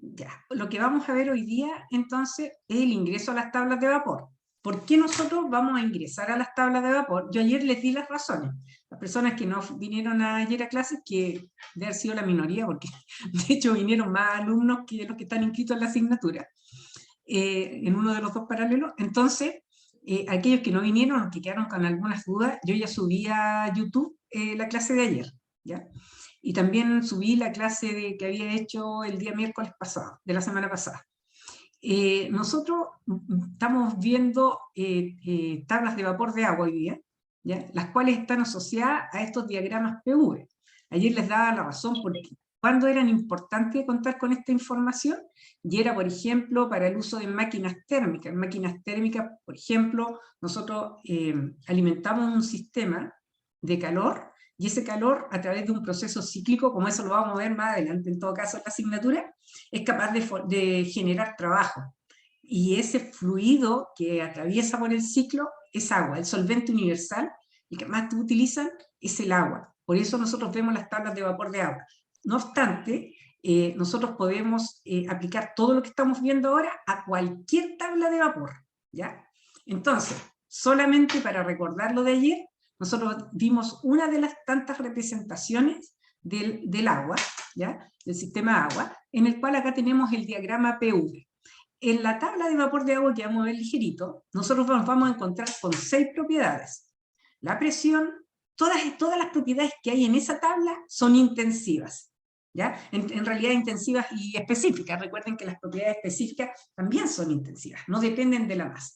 Ya, lo que vamos a ver hoy día, entonces, es el ingreso a las tablas de vapor. ¿Por qué nosotros vamos a ingresar a las tablas de vapor? Yo ayer les di las razones. Las personas que no vinieron ayer a clases, que debe haber sido la minoría, porque de hecho vinieron más alumnos que los que están inscritos en la asignatura, en uno de los dos paralelos. Entonces, aquellos que no vinieron, que quedaron con algunas dudas, yo ya subí a YouTube la clase de ayer, ¿ya? Y también subí la clase que había hecho el día miércoles pasado, de la semana pasada. Nosotros estamos viendo tablas de vapor de agua hoy día, ¿ya? Las cuales están asociadas a estos diagramas PV. Ayer les daba la razón porque cuando eran importantes contar con esta información, y era, por ejemplo, para el uso de máquinas térmicas. En máquinas térmicas, por ejemplo, nosotros alimentamos un sistema de calor, y ese calor, a través de un proceso cíclico, como eso lo vamos a ver más adelante, en todo caso en la asignatura, es capaz de generar trabajo. Y ese fluido que atraviesa por el ciclo es agua. El solvente universal, el que más utilizan, es el agua. Por eso nosotros vemos las tablas de vapor de agua. No obstante, nosotros podemos aplicar todo lo que estamos viendo ahora a cualquier tabla de vapor, ¿ya? Entonces, solamente para recordar lo de ayer, nosotros dimos una de las tantas representaciones del agua, ¿ya? Del sistema agua, en el cual acá tenemos el diagrama PV. En la tabla de vapor de agua que vamos a ver ligerito, nosotros nos vamos a encontrar con 6 propiedades. La presión, todas las propiedades que hay en esa tabla son intensivas, ¿ya? En realidad intensivas y específicas. Recuerden que las propiedades específicas también son intensivas, no dependen de la masa.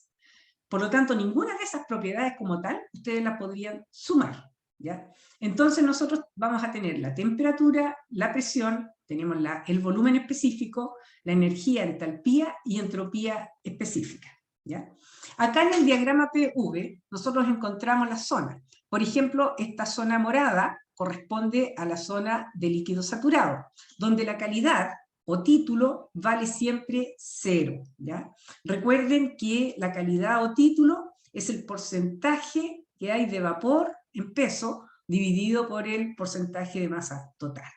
Por lo tanto, ninguna de esas propiedades como tal, ustedes las podrían sumar, ¿ya? Entonces nosotros vamos a tener la temperatura, la presión, tenemos el volumen específico, la energía, entalpía y entropía específica, ¿ya? Acá en el diagrama PV, nosotros encontramos las zonas. Por ejemplo, esta zona morada corresponde a la zona de líquido saturado, donde la calidad o título vale siempre 0, ¿ya? Recuerden que la calidad o título es el porcentaje que hay de vapor en peso dividido por el porcentaje de masa total.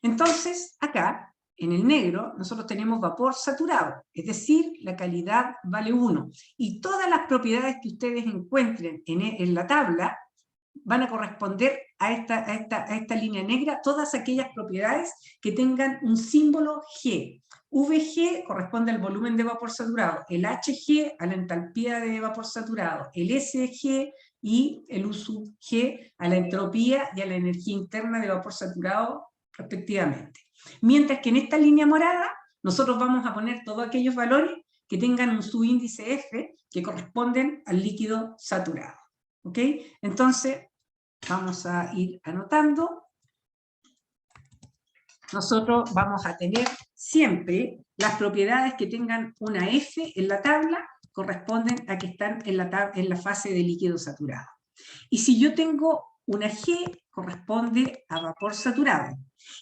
Entonces, acá, en el negro, nosotros tenemos vapor saturado, es decir, la calidad vale 1. Y todas las propiedades que ustedes encuentren en la tabla van a corresponder a esta línea negra, todas aquellas propiedades que tengan un símbolo G. VG corresponde al volumen de vapor saturado, el HG a la entalpía de vapor saturado, el SG y el UG a la entropía y a la energía interna de vapor saturado respectivamente. Mientras que en esta línea morada nosotros vamos a poner todos aquellos valores que tengan un subíndice F que corresponden al líquido saturado. ¿Ok? Entonces, vamos a ir anotando. Nosotros vamos a tener siempre las propiedades que tengan una F en la tabla, corresponden a que están en la fase de líquido saturado. Y si yo tengo una G, corresponde a vapor saturado.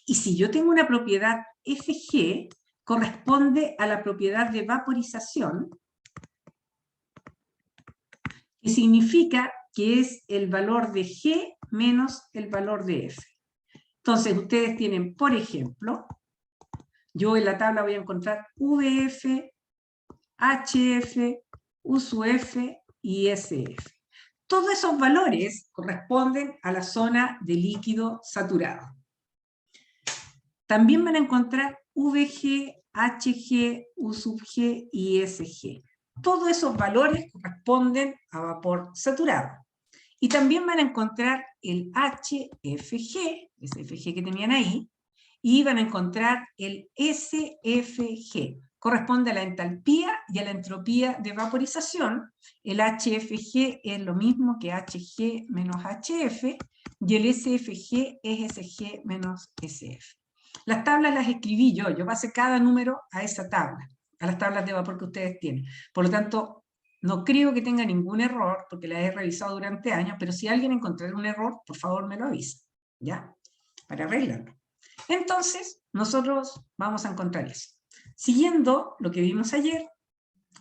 Y si yo tengo una propiedad FG, corresponde a la propiedad de vaporización, que significa que es el valor de G menos el valor de F. Entonces, ustedes tienen, por ejemplo, yo en la tabla voy a encontrar VF, HF, USUF y SF. Todos esos valores corresponden a la zona de líquido saturado. También van a encontrar VG, HG, USUG y SG. Todos esos valores corresponden a vapor saturado. Y también van a encontrar el HFG, ese FG que tenían ahí, y van a encontrar el SFG. Corresponde a la entalpía y a la entropía de vaporización. El HFG es lo mismo que HG menos HF, y el SFG es SG menos SF. Las tablas las escribí yo pasé cada número a esa tabla, a las tablas de vapor que ustedes tienen. Por lo tanto, no creo que tenga ningún error, porque la he revisado durante años, pero si alguien encontrara un error, por favor me lo avisa, ¿ya? Para arreglarlo. Entonces, nosotros vamos a encontrar eso. Siguiendo lo que vimos ayer,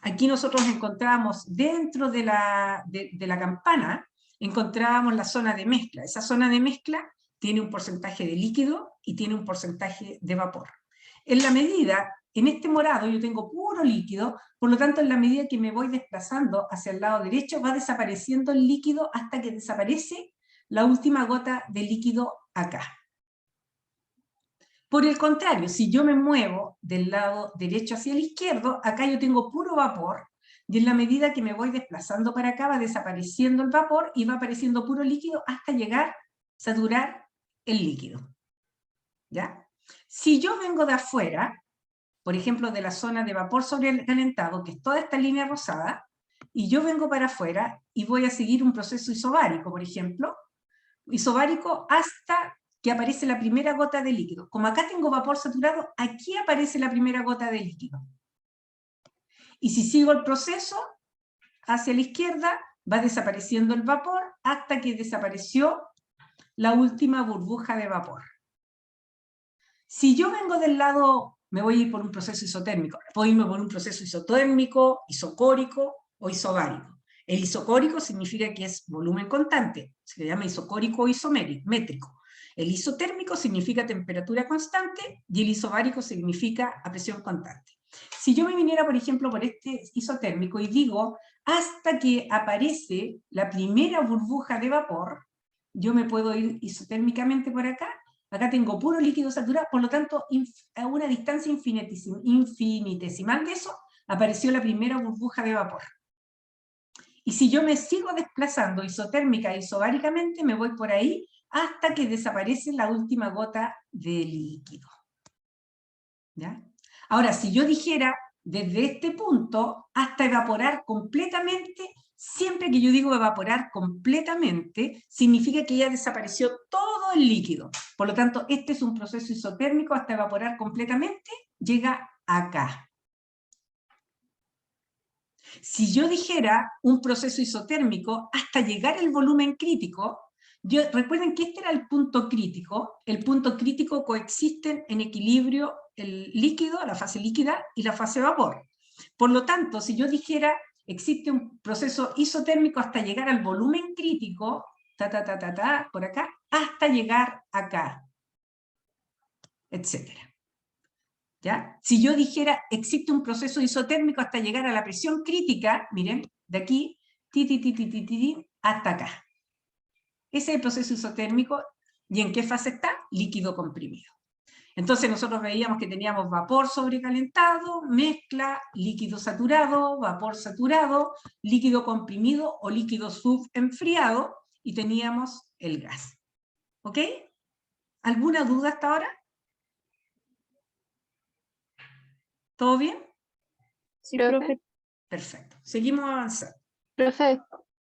aquí nosotros encontramos dentro de la campana, encontrábamos la zona de mezcla. Esa zona de mezcla tiene un porcentaje de líquido y tiene un porcentaje de vapor. En la medida en este morado yo tengo puro líquido, por lo tanto en la medida que me voy desplazando hacia el lado derecho va desapareciendo el líquido hasta que desaparece la última gota de líquido acá. Por el contrario, si yo me muevo del lado derecho hacia el izquierdo, acá yo tengo puro vapor, y en la medida que me voy desplazando para acá va desapareciendo el vapor y va apareciendo puro líquido hasta llegar a saturar el líquido. ¿Ya? Si yo vengo de afuera, por ejemplo de la zona de vapor sobrecalentado, que es toda esta línea rosada, y yo vengo para afuera y voy a seguir un proceso isobárico, por ejemplo, isobárico hasta que aparece la primera gota de líquido. Como acá tengo vapor saturado, aquí aparece la primera gota de líquido. Y si sigo el proceso hacia la izquierda, va desapareciendo el vapor hasta que desapareció la última burbuja de vapor. Si yo vengo del lado, me voy a ir por un proceso isotérmico, puedo irme por un proceso isotérmico, isocórico o isobárico. El isocórico significa que es volumen constante, se le llama isocórico o isométrico. El isotérmico significa temperatura constante y el isobárico significa a presión constante. Si yo me viniera, por ejemplo, por este isotérmico y digo, hasta que aparece la primera burbuja de vapor, yo me puedo ir isotérmicamente por acá. Acá tengo puro líquido saturado, por lo tanto, a una distancia infinitesimal de eso, apareció la primera burbuja de vapor. Y si yo me sigo desplazando isotérmica e isobáricamente, me voy por ahí hasta que desaparece la última gota de líquido. ¿Ya? Ahora, si yo dijera desde este punto hasta evaporar completamente, siempre que yo digo evaporar completamente, significa que ya desapareció todo el líquido. Por lo tanto, este es un proceso isotérmico hasta evaporar completamente, llega acá. Si yo dijera un proceso isotérmico hasta llegar al volumen crítico, recuerden que este era el punto crítico coexisten en equilibrio el líquido, la fase líquida y la fase vapor. Por lo tanto, si yo dijera existe un proceso isotérmico hasta llegar al volumen crítico, por acá, hasta llegar acá, etcétera. ¿Ya? Si yo dijera, existe un proceso isotérmico hasta llegar a la presión crítica, miren, de aquí, hasta acá. Ese es el proceso isotérmico, ¿y en qué fase está? Líquido comprimido. Entonces nosotros veíamos que teníamos vapor sobrecalentado, mezcla, líquido saturado, vapor saturado, líquido comprimido o líquido subenfriado, y teníamos el gas. ¿Ok? ¿Alguna duda hasta ahora? ¿Todo bien? Sí, profe. Perfecto. Seguimos avanzando. Profe,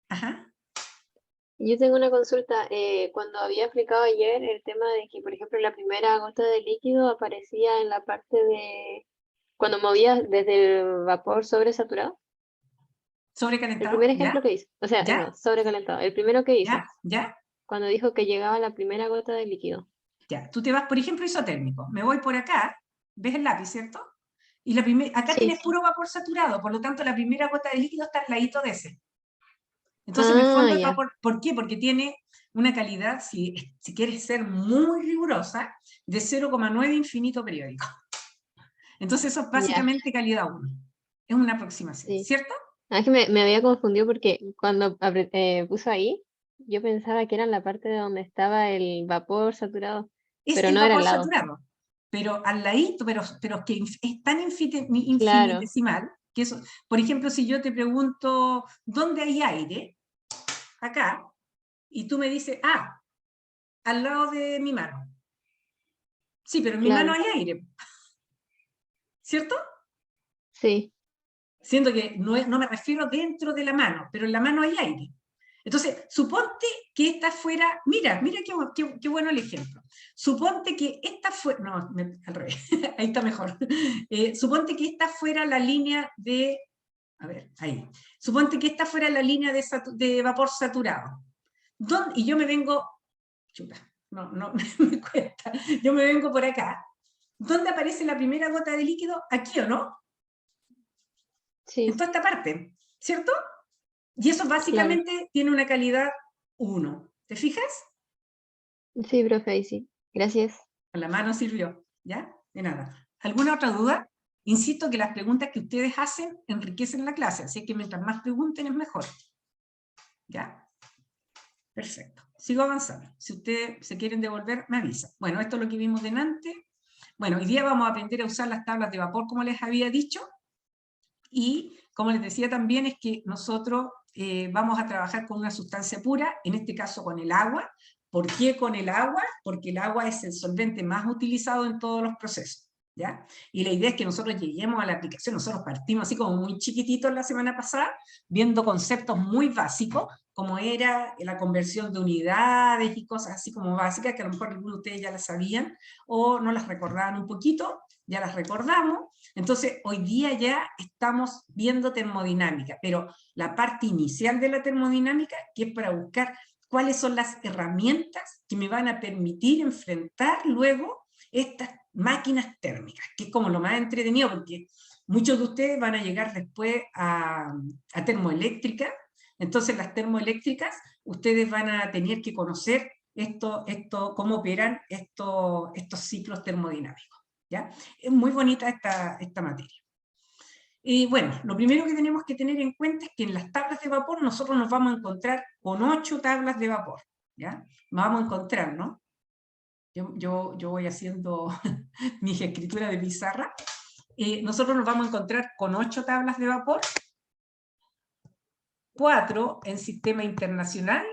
Ajá. yo tengo una consulta. Cuando había explicado ayer el tema de que, por ejemplo, la primera gota de líquido aparecía en la parte de... Cuando movías desde el vapor sobresaturado. El Sobrecalentado, primer ¿ya? ejemplo que hizo. O sea, ¿Ya? no, sobrecalentado. El primero que hizo. ¿Ya? ¿Ya? Cuando dijo que llegaba la primera gota de líquido. Ya. Tú te vas, por ejemplo, isotérmico. Me voy por acá, ¿ves el lápiz, cierto? Y acá Sí. tienes puro vapor saturado, por lo tanto la primera gota de líquido está al ladito de ese. Entonces, en el Ah, fondo, el ya. vapor, ¿por qué? Porque tiene una calidad, si quieres ser muy rigurosa, de 0,9 infinito periódico. Entonces, eso es Ya, básicamente calidad 1. Es una aproximación, sí. ¿cierto? Ah, es que me había confundido porque cuando puso ahí, yo pensaba que era en la parte de donde estaba el vapor saturado, Es pero el no era vapor al lado. saturado, pero al ladito, pero es que es tan Claro, infinitesimal que eso, por ejemplo, si yo te pregunto, ¿dónde hay aire? Acá, y tú me dices, al lado de mi mano. Sí, pero en mi mano claro. hay aire, ¿cierto? Sí, Siendo que no me refiero dentro de la mano, pero en la mano hay aire. Entonces, suponte que esta fuera, mira qué bueno el ejemplo. Suponte que esta fuera, no, al revés, ahí está mejor. Suponte que esta fuera la línea de, a ver, ahí. Suponte que esta fuera la línea de vapor saturado. Y yo me vengo, chuta, no me cuesta, yo me vengo por acá. ¿Dónde aparece la primera gota de líquido? ¿Aquí o no? En sí, toda esta parte, ¿cierto? Y eso claro. básicamente tiene una calidad 1. ¿Te fijas? Sí, profe, ahí sí. Gracias. Con la mano sirvió, ¿ya? De nada. ¿Alguna otra duda? Insisto que las preguntas que ustedes hacen enriquecen la clase, así que mientras más pregunten es mejor. ¿Ya? Perfecto. Sigo avanzando. Si ustedes se quieren devolver, me avisan. Bueno, esto es lo que vimos delante. Bueno, hoy día vamos a aprender a usar las tablas de vapor, como les había dicho. Y, como les decía también, es que nosotros vamos a trabajar con una sustancia pura, en este caso con el agua. ¿Por qué con el agua? Porque el agua es el solvente más utilizado en todos los procesos. ¿Ya? Y la idea es que nosotros lleguemos a la aplicación. Nosotros partimos así como muy chiquititos la semana pasada, viendo conceptos muy básicos, como era la conversión de unidades y cosas así como básicas, que a lo mejor algunos de ustedes ya las sabían, o no las recordaban un poquito, ya las recordamos. Entonces, hoy día ya estamos viendo termodinámica, pero la parte inicial de la termodinámica, que es para buscar cuáles son las herramientas que me van a permitir enfrentar luego estas máquinas térmicas, que es como lo más entretenido, porque muchos de ustedes van a llegar después a termoeléctrica. Entonces las termoeléctricas, ustedes van a tener que conocer cómo operan estos ciclos termodinámicos. ¿Ya? Es muy bonita esta materia. Y bueno, lo primero que tenemos que tener en cuenta es que en las tablas de vapor nosotros nos vamos a encontrar con 8 tablas de vapor. ¿Ya? Vamos a encontrar, ¿no? Yo voy haciendo mis escrituras de pizarra. Nosotros nos vamos a encontrar con 8 tablas de vapor, 4 en sistema internacional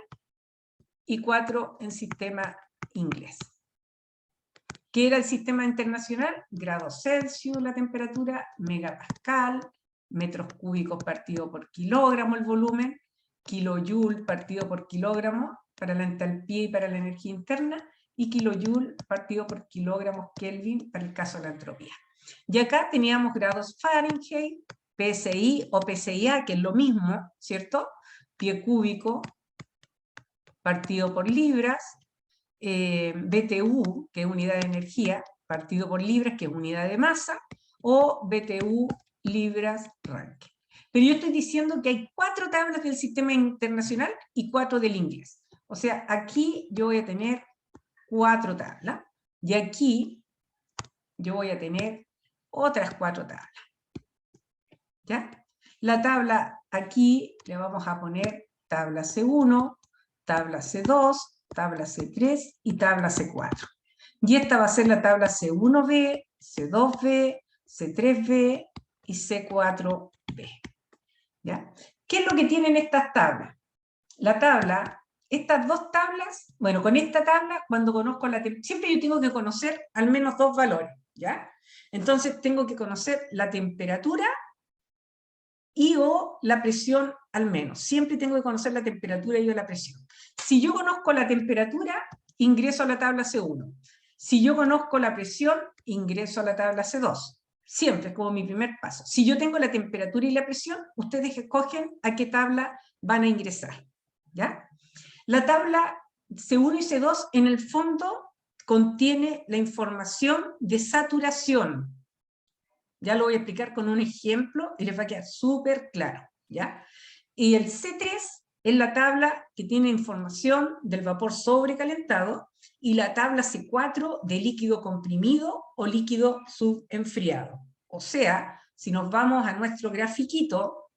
y 4 en sistema inglés. ¿Qué era el sistema internacional? Grados Celsius la temperatura, megapascal, metros cúbicos partido por kilogramo el volumen, kilojoule partido por kilogramo para la entalpía y para la energía interna, y kilojoule partido por kilogramos Kelvin para el caso de la entropía. Y acá teníamos grados Fahrenheit, PSI o PSIA, que es lo mismo, ¿cierto? Pie cúbico partido por libras, BTU, que es unidad de energía, partido por libras, que es unidad de masa, o BTU libras Rankine. Pero yo estoy diciendo que hay 4 tablas del sistema internacional y 4 del inglés. O sea, aquí yo voy a tener 4 tablas, y aquí yo voy a tener otras 4 tablas. ¿Ya? La tabla aquí le vamos a poner tabla C1, tabla C2, tabla C3 y tabla C4. Y esta va a ser la tabla C1B, C2B, C3B y C4B. ¿Ya? ¿Qué es lo que tienen estas tablas? La tabla, estas 2 tablas, bueno, con esta tabla, cuando conozco siempre yo tengo que conocer al menos 2 valores, ¿ya? Entonces tengo que conocer la temperatura y o la presión al menos. Siempre tengo que conocer la temperatura y o la presión. Si yo conozco la temperatura, ingreso a la tabla C1. Si yo conozco la presión, ingreso a la tabla C2. Siempre, es como mi primer paso. Si yo tengo la temperatura y la presión, ustedes escogen a qué tabla van a ingresar. ¿Ya? La tabla C1 y C2, en el fondo, contiene la información de saturación. Ya lo voy a explicar con un ejemplo y les va a quedar súper claro, ¿ya? Y el C3 es la tabla que tiene información del vapor sobrecalentado, y la tabla C4 de líquido comprimido o líquido subenfriado. O sea, si nos vamos a nuestro grafiquito,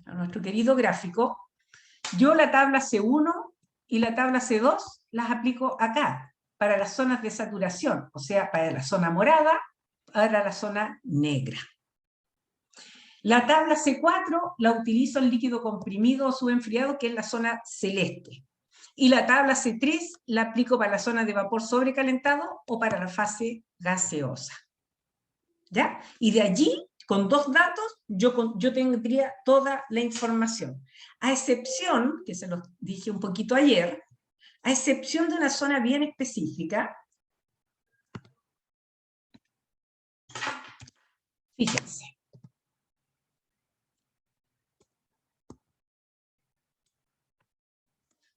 a nuestro querido gráfico, yo la tabla C1 y la tabla C2 las aplico acá, para las zonas de saturación, o sea, para la zona morada, para la zona negra. La tabla C4 la utilizo en líquido comprimido o subenfriado, que es la zona celeste. Y la tabla C3 la aplico para la zona de vapor sobrecalentado o para la fase gaseosa. ¿Ya? Y de allí, con 2 datos, yo tendría toda la información. A excepción, que se los dije un poquito ayer, a excepción de una zona bien específica. Fíjense.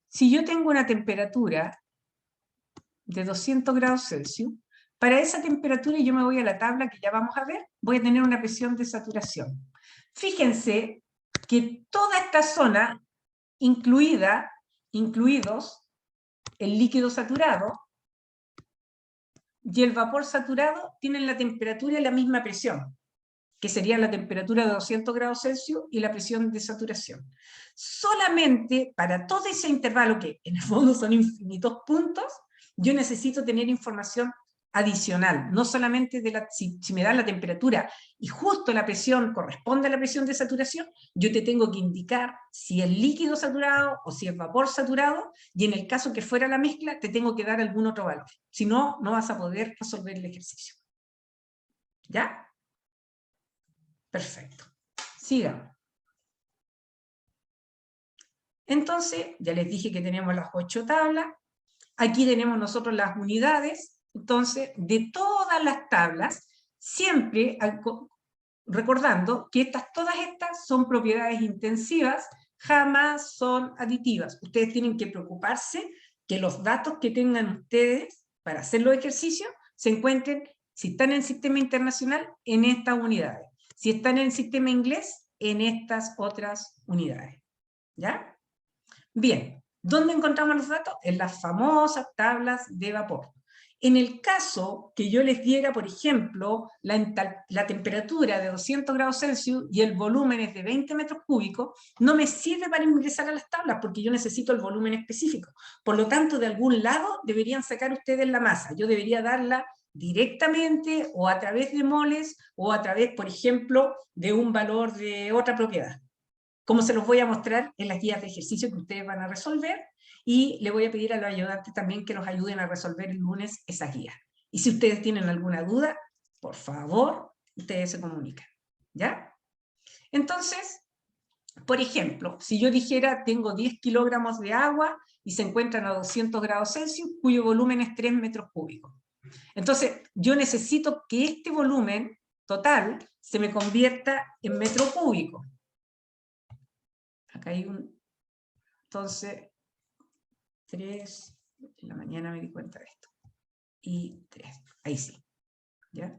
Si yo tengo una temperatura de 200 grados Celsius, para esa temperatura yo me voy a la tabla que ya vamos a ver, voy a tener una presión de saturación. Fíjense que toda esta zona, incluidos el líquido saturado, y el vapor saturado tienen la temperatura y la misma presión, que sería la temperatura de 200 grados Celsius y la presión de saturación. Solamente para todo ese intervalo, que en el fondo son infinitos puntos, yo necesito tener información adicional, no solamente si me da la temperatura y justo la presión corresponde a la presión de saturación, yo te tengo que indicar si es líquido saturado o si es vapor saturado, y en el caso que fuera la mezcla, te tengo que dar algún otro valor. Si no, no vas a poder resolver el ejercicio. ¿Ya? Perfecto. Sigamos. Entonces, ya les dije que tenemos las 8 tablas. Aquí tenemos nosotros las unidades. Entonces, de todas las tablas, siempre recordando que todas estas son propiedades intensivas, jamás son aditivas. Ustedes tienen que preocuparse que los datos que tengan ustedes para hacer los ejercicios se encuentren, si están en el sistema internacional, en estas unidades. Si están en el sistema inglés, en estas otras unidades. ¿Ya? Bien, ¿dónde encontramos los datos? En las famosas tablas de vapor. En el caso que yo les diera, por ejemplo, la temperatura de 200 grados Celsius y el volumen es de 20 metros cúbicos, no me sirve para ingresar a las tablas porque yo necesito el volumen específico. Por lo tanto, de algún lado deberían sacar ustedes la masa. Yo debería darla directamente o a través de moles o a través, por ejemplo, de un valor de otra propiedad, como se los voy a mostrar en las guías de ejercicio que ustedes van a resolver, y le voy a pedir a los ayudantes también que los ayuden a resolver el lunes esas guías. Y si ustedes tienen alguna duda, por favor, ustedes se comunican. ¿Ya? Entonces, por ejemplo, si yo dijera tengo 10 kilogramos de agua y se encuentran a 200 grados Celsius, cuyo volumen es 3 metros cúbicos. Entonces, yo necesito que este volumen total se me convierta en metro cúbico. Acá hay entonces, 3, en la mañana me di cuenta de esto, y 3, ahí sí, ¿ya?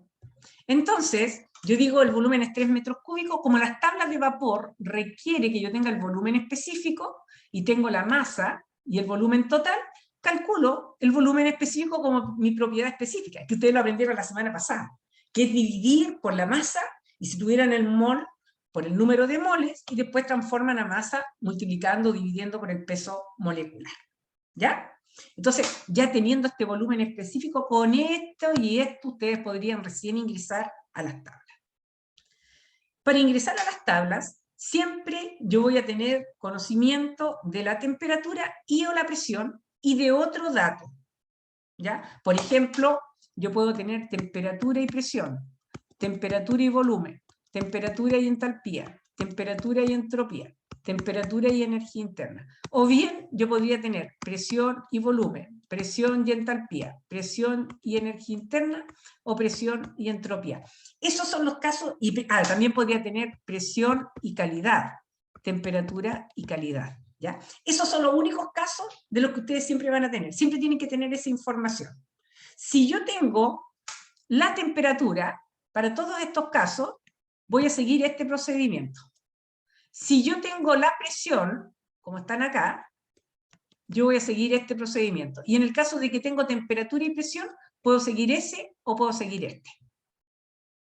Entonces, yo digo el volumen es 3 metros cúbicos, como las tablas de vapor requiere que yo tenga el volumen específico, y tengo la masa y el volumen total, calculo el volumen específico como mi propiedad específica, que ustedes lo aprendieron la semana pasada, que es dividir por la masa, y si tuvieran el mol, por el número de moles, y después transforman a masa multiplicando, dividiendo por el peso molecular. ¿Ya? Entonces, ya teniendo este volumen específico, con esto y esto, ustedes podrían recién ingresar a las tablas. Para ingresar a las tablas, siempre yo voy a tener conocimiento de la temperatura y o la presión y de otro dato. ¿Ya? Por ejemplo, yo puedo tener temperatura y presión, temperatura y volumen, temperatura y entalpía, temperatura y entropía, temperatura y energía interna. O bien yo podría tener presión y volumen, presión y entalpía, presión y energía interna, o presión y entropía. Esos son los casos, y también podría tener presión y calidad, temperatura y calidad. ¿Ya? Esos son los únicos casos de los que ustedes siempre van a tener. Siempre tienen que tener esa información. Si yo tengo la temperatura, para todos estos casos, voy a seguir este procedimiento. Si yo tengo la presión, como están acá, yo voy a seguir este procedimiento. Y en el caso de que tengo temperatura y presión, puedo seguir ese o puedo seguir este.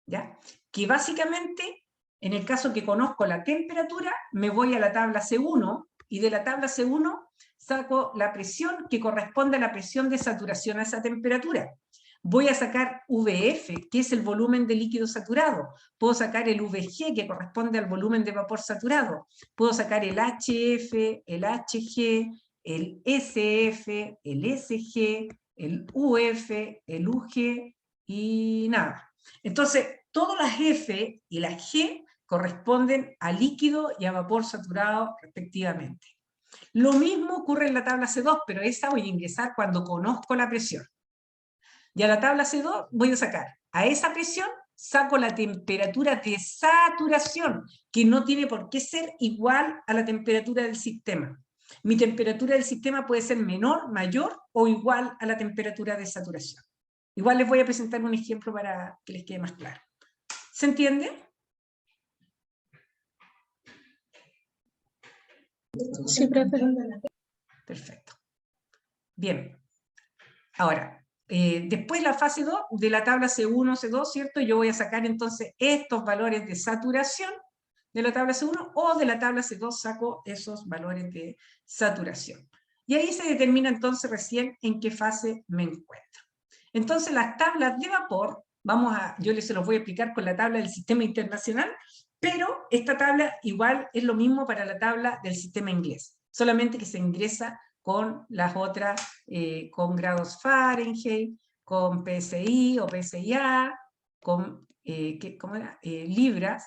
¿Ya? Que básicamente, en el caso que conozco la temperatura, me voy a la tabla C1, y de la tabla C1 saco la presión que corresponde a la presión de saturación a esa temperatura. Voy a sacar VF, que es el volumen de líquido saturado. Puedo sacar el VG, que corresponde al volumen de vapor saturado. Puedo sacar el HF, el HG, el SF, el SG, el UF, el UG, y nada. Entonces, todas las F y las G corresponden a líquido y a vapor saturado respectivamente. Lo mismo ocurre en la tabla C2, pero esa voy a ingresar cuando conozco la presión. Y a la tabla C2 voy a sacar, a esa presión saco la temperatura de saturación, que no tiene por qué ser igual a la temperatura del sistema. Mi temperatura del sistema puede ser menor, mayor o igual a la temperatura de saturación. Igual les voy a presentar un ejemplo para que les quede más claro. ¿Se entiende? Sí, profe. Perfecto. Bien. Ahora, después la fase 2 de la tabla C1, C2, ¿cierto? Yo voy a sacar entonces estos valores de saturación de la tabla C1 o de la tabla C2 saco esos valores de saturación. Y ahí se determina entonces recién en qué fase me encuentro. Entonces las tablas de vapor, yo se los voy a explicar con la tabla del sistema internacional, pero esta tabla igual es lo mismo para la tabla del sistema inglés, solamente que se ingresa con las otras, con grados Fahrenheit, con PSI o PSIA, con, ¿cómo era? Libras,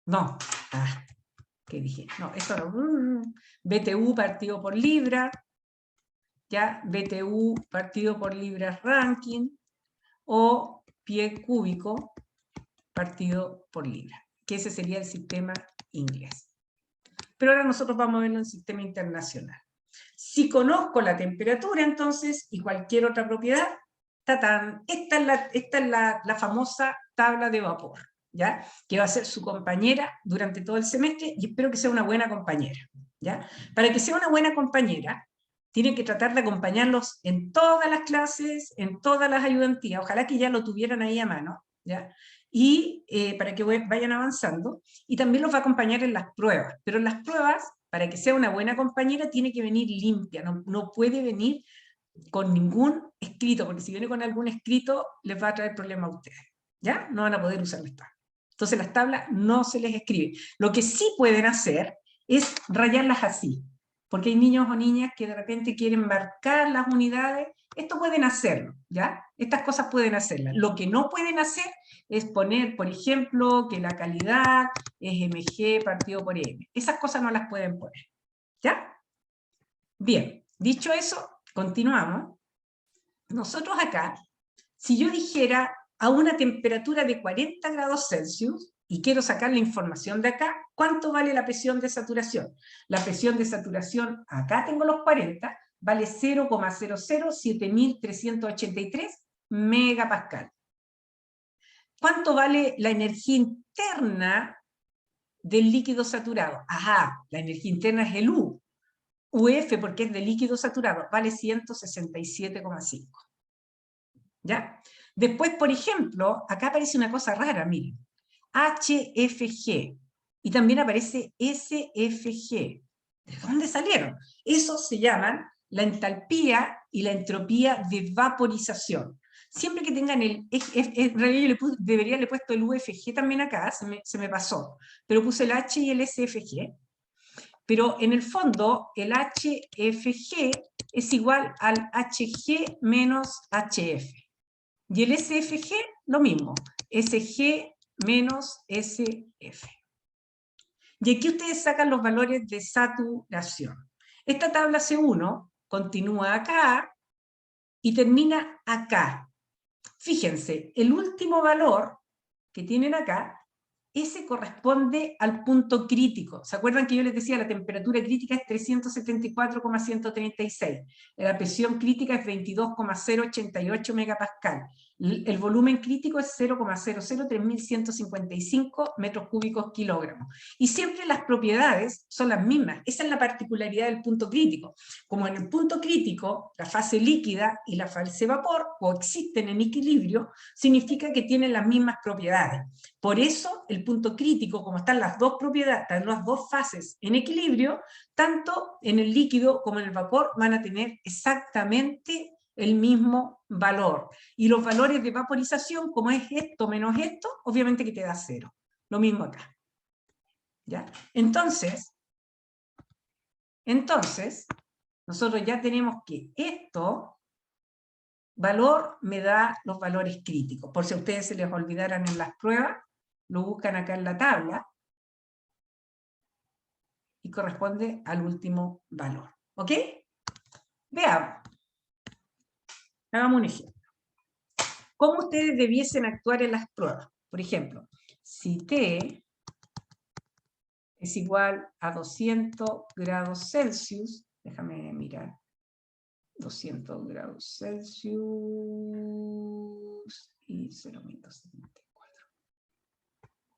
no, ¿qué dije? No, esto no, BTU partido por libra, ya, BTU partido por libras ranking, o pie cúbico partido por libra, que ese sería el sistema inglés. Pero ahora nosotros vamos a verlo en el sistema internacional. Si conozco la temperatura, entonces, y cualquier otra propiedad, esta es la famosa tabla de vapor, ¿ya? Que va a ser su compañera durante todo el semestre, y espero que sea una buena compañera, ¿ya? Para que sea una buena compañera, tienen que tratar de acompañarlos en todas las clases, en todas las ayudantías, ojalá que ya lo tuvieran ahí a mano, ¿ya? Y para que vayan avanzando, y también los va a acompañar en las pruebas, pero en las pruebas, para que sea una buena compañera, tiene que venir limpia, no puede venir con ningún escrito, porque si viene con algún escrito, les va a traer problema a ustedes, ¿ya? No van a poder usar las tablas. Entonces las tablas no se les escribe. Lo que sí pueden hacer es rayarlas así, porque hay niños o niñas que de repente quieren marcar las unidades. Esto pueden hacerlo, ¿ya? Estas cosas pueden hacerlas. Lo que no pueden hacer es poner, por ejemplo, que la calidad es mg partido por m. Esas cosas no las pueden poner, ¿ya? Bien, dicho eso, continuamos. Nosotros acá, si yo dijera a una temperatura de 40 grados Celsius, y quiero sacar la información de acá, ¿cuánto vale la presión de saturación? La presión de saturación, acá tengo los 40, vale 0,007383 megapascal. ¿Cuánto vale la energía interna del líquido saturado? Ajá, la energía interna es el U. UF, porque es de líquido saturado, vale 167,5. ¿Ya? Después, por ejemplo, acá aparece una cosa rara, miren. HFG. Y también aparece SFG. ¿De dónde salieron? Esos se llaman la entalpía y la entropía de vaporización. Siempre que tengan en realidad yo debería haberle puesto el UFG también acá, se me pasó, pero puse el H y el SFG, pero en el fondo el HFG es igual al HG menos HF, y el SFG lo mismo, SG menos SF. Y aquí ustedes sacan los valores de saturación. Esta tabla C1 continúa acá y termina acá. Fíjense, el último valor que tienen acá, ese corresponde al punto crítico. ¿Se acuerdan que yo les decía la temperatura crítica es 374,136? La presión crítica es 22,088 megapascal. El volumen crítico es 0,003155 metros cúbicos kilogramos. Y siempre las propiedades son las mismas. Esa es la particularidad del punto crítico. Como en el punto crítico, la fase líquida y la fase vapor coexisten en equilibrio, significa que tienen las mismas propiedades. Por eso, el punto crítico, como están las dos propiedades, están las dos fases en equilibrio, tanto en el líquido como en el vapor van a tener exactamente el mismo valor. Y los valores de vaporización, como es esto menos esto, obviamente que te da 0. Lo mismo acá. ¿Ya? Entonces, nosotros ya tenemos que esto, valor, me da los valores críticos. Por si a ustedes se les olvidaran en las pruebas, lo buscan acá en la tabla, y corresponde al último valor. ¿Ok? Veamos. Hagamos un ejemplo. ¿Cómo ustedes debiesen actuar en las pruebas? Por ejemplo, si T es igual a 200 grados Celsius, déjame mirar, 200 grados Celsius y 0,1274.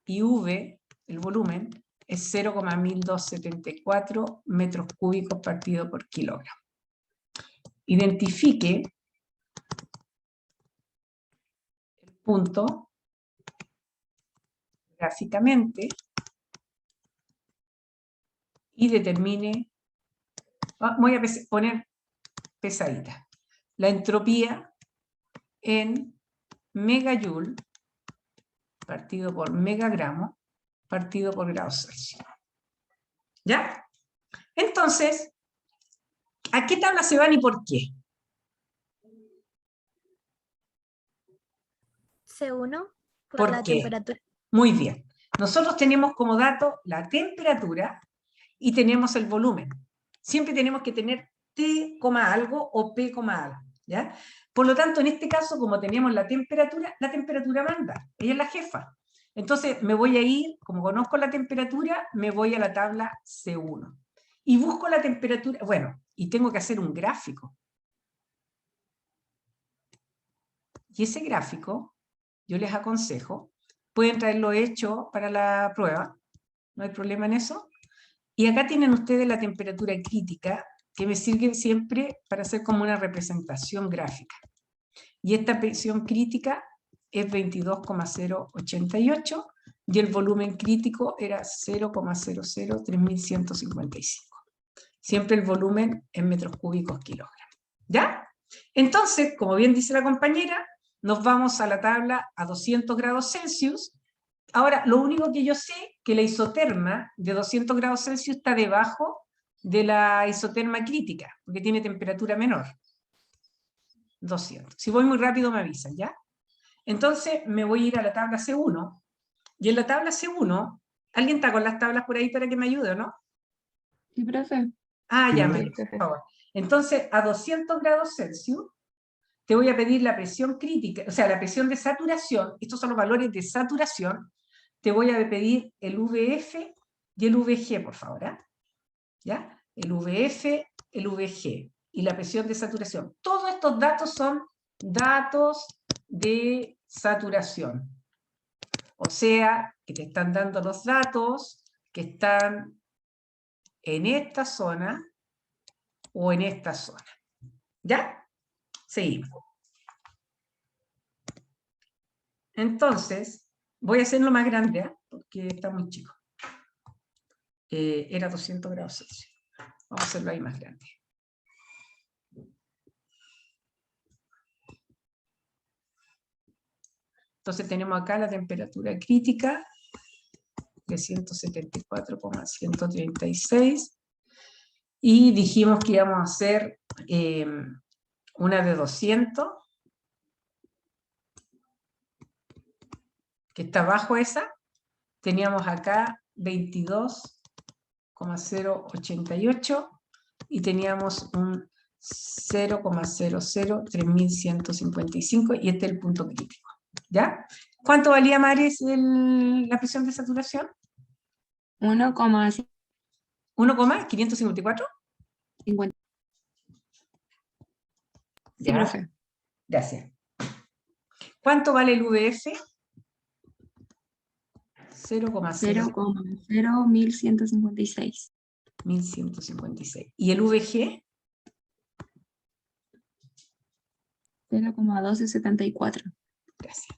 Y V, el volumen, es 0,1274 metros cúbicos partido por kilogramo. Identifique punto gráficamente y determine, voy a poner pesadita, la entropía en megajoule partido por megagramo partido por grados Celsius. ¿Ya? Entonces, ¿a qué tabla se van y por qué? C1 por ¿Por la qué? temperatura. Muy bien. Nosotros tenemos como dato la temperatura y tenemos el volumen. Siempre tenemos que tener T, algo o P, algo. ¿Ya? Por lo tanto, en este caso, como teníamos la temperatura manda. Ella es la jefa. Entonces, me voy a ir, como conozco la temperatura, me voy a la tabla C1. Y busco la temperatura, bueno, y tengo que hacer un gráfico. Y ese gráfico, yo les aconsejo, pueden traerlo hecho para la prueba, no hay problema en eso. Y acá tienen ustedes la temperatura crítica, que me sirve siempre para hacer como una representación gráfica. Y esta presión crítica es 22,088 y el volumen crítico era 0,003155. Siempre el volumen en metros cúbicos kilogramos. ¿Ya? Entonces, como bien dice la compañera, nos vamos a la tabla a 200 grados Celsius. Ahora, lo único que yo sé que la isoterma de 200 grados Celsius está debajo de la isoterma crítica, porque tiene temperatura menor. 200. Si voy muy rápido me avisan, ¿ya? Entonces me voy a ir a la tabla C1, y en la tabla C1, ¿alguien está con las tablas por ahí para que me ayude o no? Sí, profe. Ah, ya, Sí, María, profe. por favor. Entonces, a 200 grados Celsius, te voy a pedir la presión crítica, o sea, la presión de saturación, estos son los valores de saturación, te voy a pedir el VF y el VG, por favor, ¿eh? ¿Ya? El VF, el VG y la presión de saturación. Todos estos datos son datos de saturación. O sea, que te están dando los datos que están en esta zona o en esta zona. ¿Ya? Seguimos. Entonces, voy a hacerlo más grande, ¿eh? Porque está muy chico. Era 200 grados Celsius. Vamos a hacerlo ahí más grande. Entonces tenemos acá la temperatura crítica de 174,136 y dijimos que íbamos a hacer una de 200, que está bajo esa. Teníamos acá 22,088 y teníamos un 0,003155 y este es el punto crítico. ¿Ya? ¿Cuánto valía, Maris, la presión de saturación? 1,554. 1,554. Sí, ¿Ya? profe. Gracias. ¿Cuánto vale el VF? 0,01156. 1156. ¿Y el VG? 0,1274. Gracias.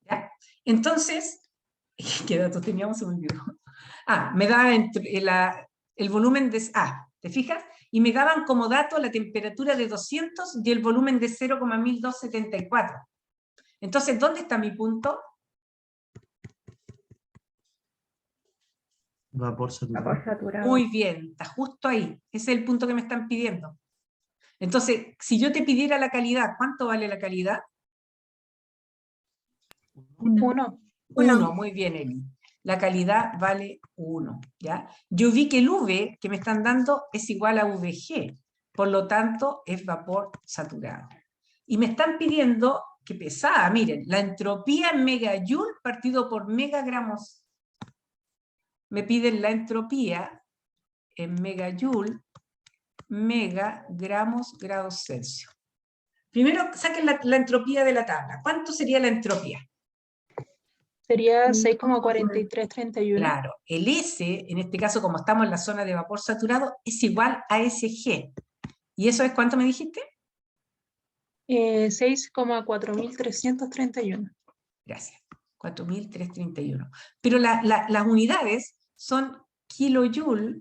¿Ya? Entonces, ¿qué datos teníamos? Se me olvidó. Me daba el volumen de... ¿te fijas? Y me daban como dato la temperatura de 200 y el volumen de 0,1274. Entonces, ¿dónde está mi punto? Vapor saturado. Vapor saturado. Muy bien, está justo ahí. Ese es el punto que me están pidiendo. Entonces, si yo te pidiera la calidad, ¿cuánto vale la calidad? 1. 1, muy bien, Eli. La calidad vale 1, ¿ya? Yo vi que el V que me están dando es igual a VG, por lo tanto es vapor saturado. Y me están pidiendo, que pesada, miren, la entropía en megajoule partido por megagramos. Me piden la entropía en megajoule, megagramos, grados Celsius. Primero saquen la entropía de la tabla. ¿Cuánto sería la entropía? Sería 6,4331. Claro, el S, en este caso como estamos en la zona de vapor saturado, es igual a SG. ¿Y eso es cuánto me dijiste? 6,4331. Gracias. 4.331. Pero las unidades son kilojoule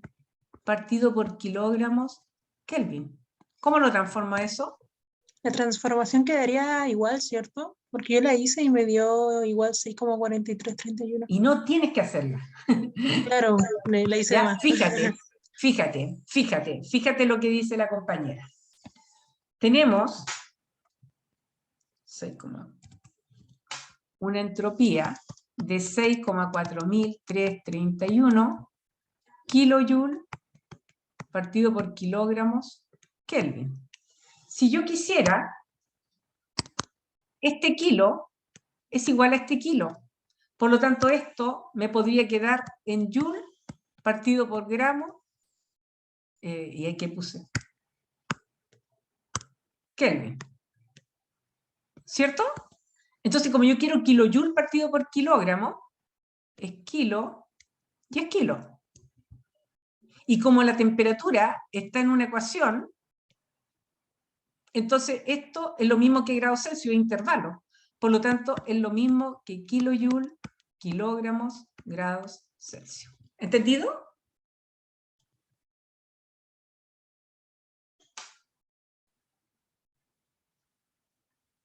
partido por kilogramos Kelvin. ¿Cómo lo transforma eso? La transformación quedaría igual, ¿cierto? Porque yo la hice y me dio igual 6,4331. Y no tienes que hacerla. Claro, la hice de Ya, más. fíjate lo que dice la compañera. Tenemos una entropía de 6,4331 kilojoule partido por kilogramos Kelvin. Si yo quisiera, este kilo es igual a este kilo. Por lo tanto, esto me podría quedar en joule partido por gramo, y aquí puse Kelvin. ¿Cierto? Entonces, como yo quiero kilojoule partido por kilogramo, es kilo y es kilo. Y como la temperatura está en una ecuación, entonces esto es lo mismo que grados Celsius, intervalo. Por lo tanto, es lo mismo que kilojoule, kilogramos, grados Celsius. ¿Entendido?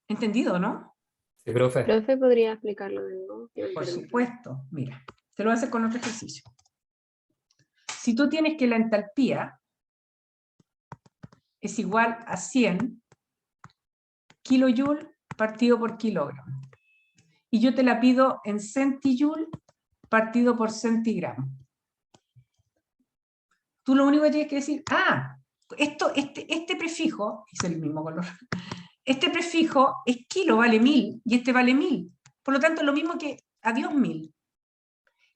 ¿Entendido, no? Sí, profe. Profe, ¿podría explicarlo de nuevo? Que no Por entendí. supuesto. Mira, te lo voy a hacer con otro ejercicio. Si tú tienes que la entalpía es igual a 100 kilojoule partido por kilogramo, y yo te la pido en centijoule partido por centigramo, tú lo único que tienes que decir, este prefijo, es el mismo color, este prefijo es kilo, vale 1000, y este vale 1000, por lo tanto es lo mismo que adiós 1000.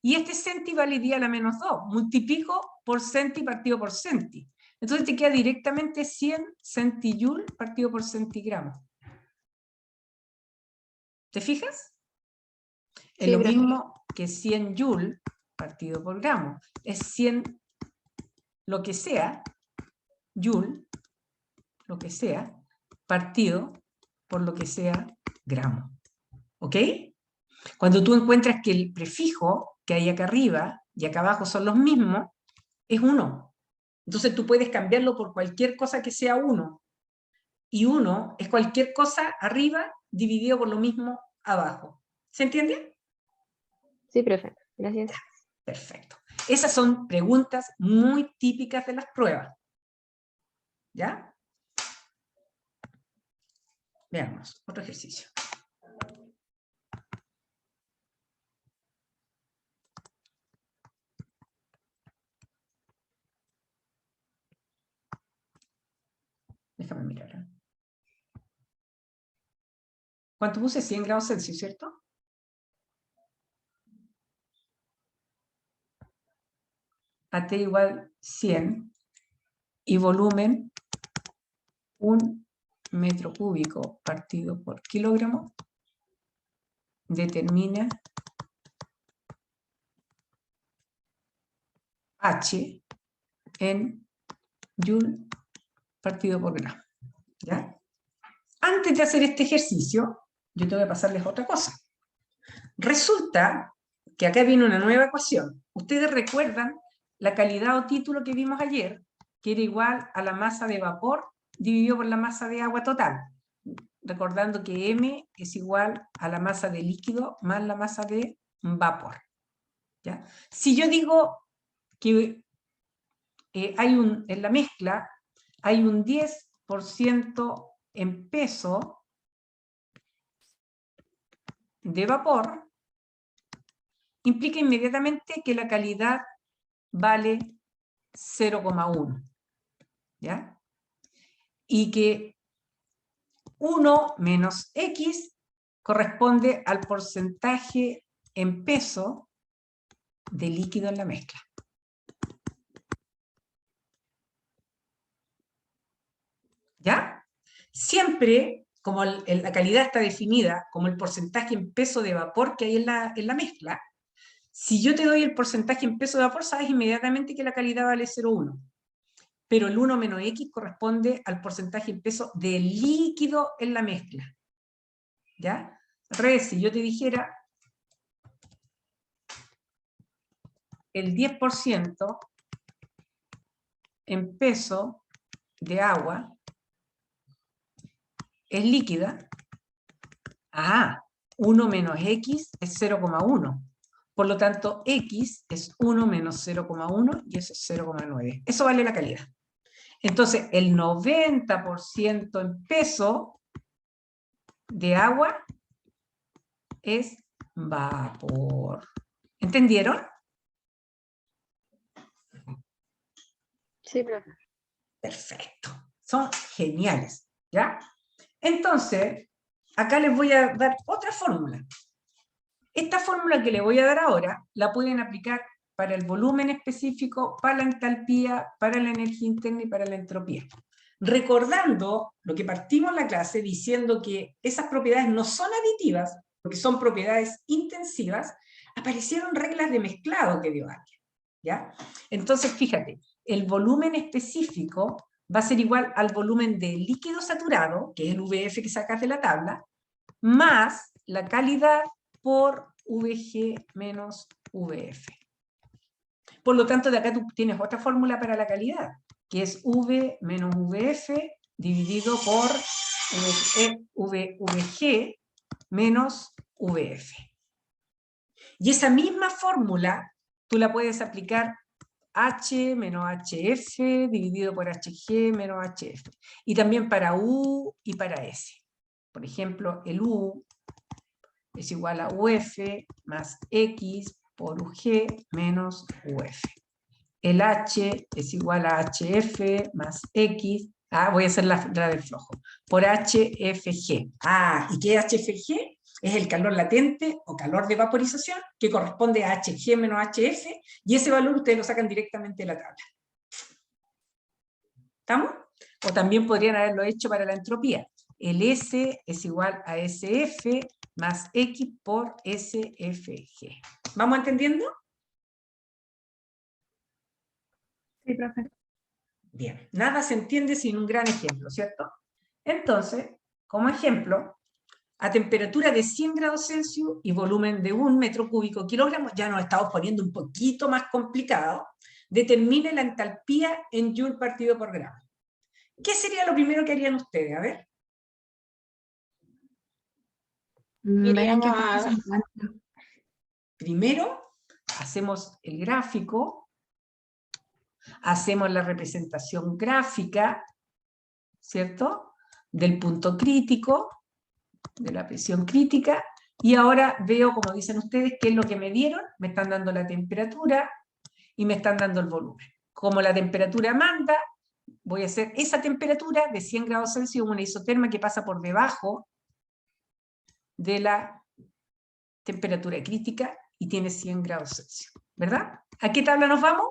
Y este centi vale 10 a la menos 2, multiplico por centi partido por centi. Entonces te queda directamente 100 centijoule partido por centigramo. ¿Te fijas? Es Sí, lo profe. mismo que 100 joule partido por gramo. Es 100 lo que sea, joule, lo que sea, partido por lo que sea gramo. ¿Ok? Cuando tú encuentras que el prefijo que hay acá arriba y acá abajo son los mismos, es 1. Entonces tú puedes cambiarlo por cualquier cosa que sea 1. Y 1 es cualquier cosa arriba dividido por lo mismo abajo. ¿Se entiende? Sí, profe. Gracias. Perfecto. Esas son preguntas muy típicas de las pruebas. ¿Ya? Veamos, otro ejercicio. Déjame mirar. ¿Cuánto puse? 100 grados Celsius, ¿cierto? A T igual 100 y volumen 1 metro cúbico partido por kilogramo determina H en joule partido por gramo. ¿Ya? Antes de hacer este ejercicio, yo tengo que pasarles otra cosa. Resulta que acá viene una nueva ecuación. Ustedes recuerdan la calidad o título que vimos ayer, que era igual a la masa de vapor dividido por la masa de agua total. Recordando que M es igual a la masa de líquido más la masa de vapor. ¿Ya? Si yo digo que en la mezcla hay un 10% en peso de vapor, implica inmediatamente que la calidad vale 0,1. ¿Ya? Y que 1 menos X corresponde al porcentaje en peso de líquido en la mezcla. ¿Ya? Siempre, como la calidad está definida como el porcentaje en peso de vapor que hay en la mezcla, si yo te doy el porcentaje en peso de vapor, sabes inmediatamente que la calidad vale 0,1. pero el 1 menos X corresponde al porcentaje en peso de líquido en la mezcla. ¿Ya? Al revés, si yo te dijera el 10% en peso de agua es líquida, 1 menos X es 0,1. Por lo tanto, X es 1 menos 0,1 y eso es 0,9. Eso vale la calidad. Entonces, el 90% en peso de agua es vapor. ¿Entendieron? Sí, profe. Perfecto. Son geniales, ¿ya? Entonces, acá les voy a dar otra fórmula. Esta fórmula que les voy a dar ahora, la pueden aplicar para el volumen específico, para la entalpía, para la energía interna y para la entropía. Recordando lo que partimos en la clase diciendo que esas propiedades no son aditivas, porque son propiedades intensivas, aparecieron reglas de mezclado que dio alguien, ¿ya? Entonces, fíjate, el volumen específico va a ser igual al volumen de líquido saturado, que es el VF que sacas de la tabla, más la calidad por VG menos VF. Por lo tanto, de acá tú tienes otra fórmula para la calidad, que es V menos VF dividido por VG menos VF. Y esa misma fórmula tú la puedes aplicar H menos HF dividido por HG menos HF. Y también para U y para S. Por ejemplo, el U es igual a UF más X por UG menos UF. El H es igual a HF más X, voy a hacer la del flojo, por HFG. ¿Y qué es HFG? Es el calor latente o calor de vaporización que corresponde a HG menos HF, y ese valor ustedes lo sacan directamente de la tabla. ¿Estamos? O también podrían haberlo hecho para la entropía. El S es igual a SF más X por SFG. ¿Vamos entendiendo? Sí, profe. Bien, nada se entiende sin un gran ejemplo, ¿cierto? Entonces, como ejemplo, a temperatura de 100 grados Celsius y volumen de 1 metro cúbico kilogramo, ya nos estamos poniendo un poquito más complicado, determine la entalpía en Joule partido por gramo. ¿Qué sería lo primero que harían ustedes? A ver. Ver en qué Iríamos fase a- se encuentra. Primero, hacemos el gráfico, hacemos la representación gráfica, ¿cierto? Del punto crítico, de la presión crítica, y ahora veo, como dicen ustedes, qué es lo que me dieron. Me están dando la temperatura y me están dando el volumen. Como la temperatura manda, voy a hacer esa temperatura de 100 grados Celsius, una isoterma que pasa por debajo de la temperatura crítica y tiene 100 grados Celsius, ¿verdad? ¿A qué tabla nos vamos?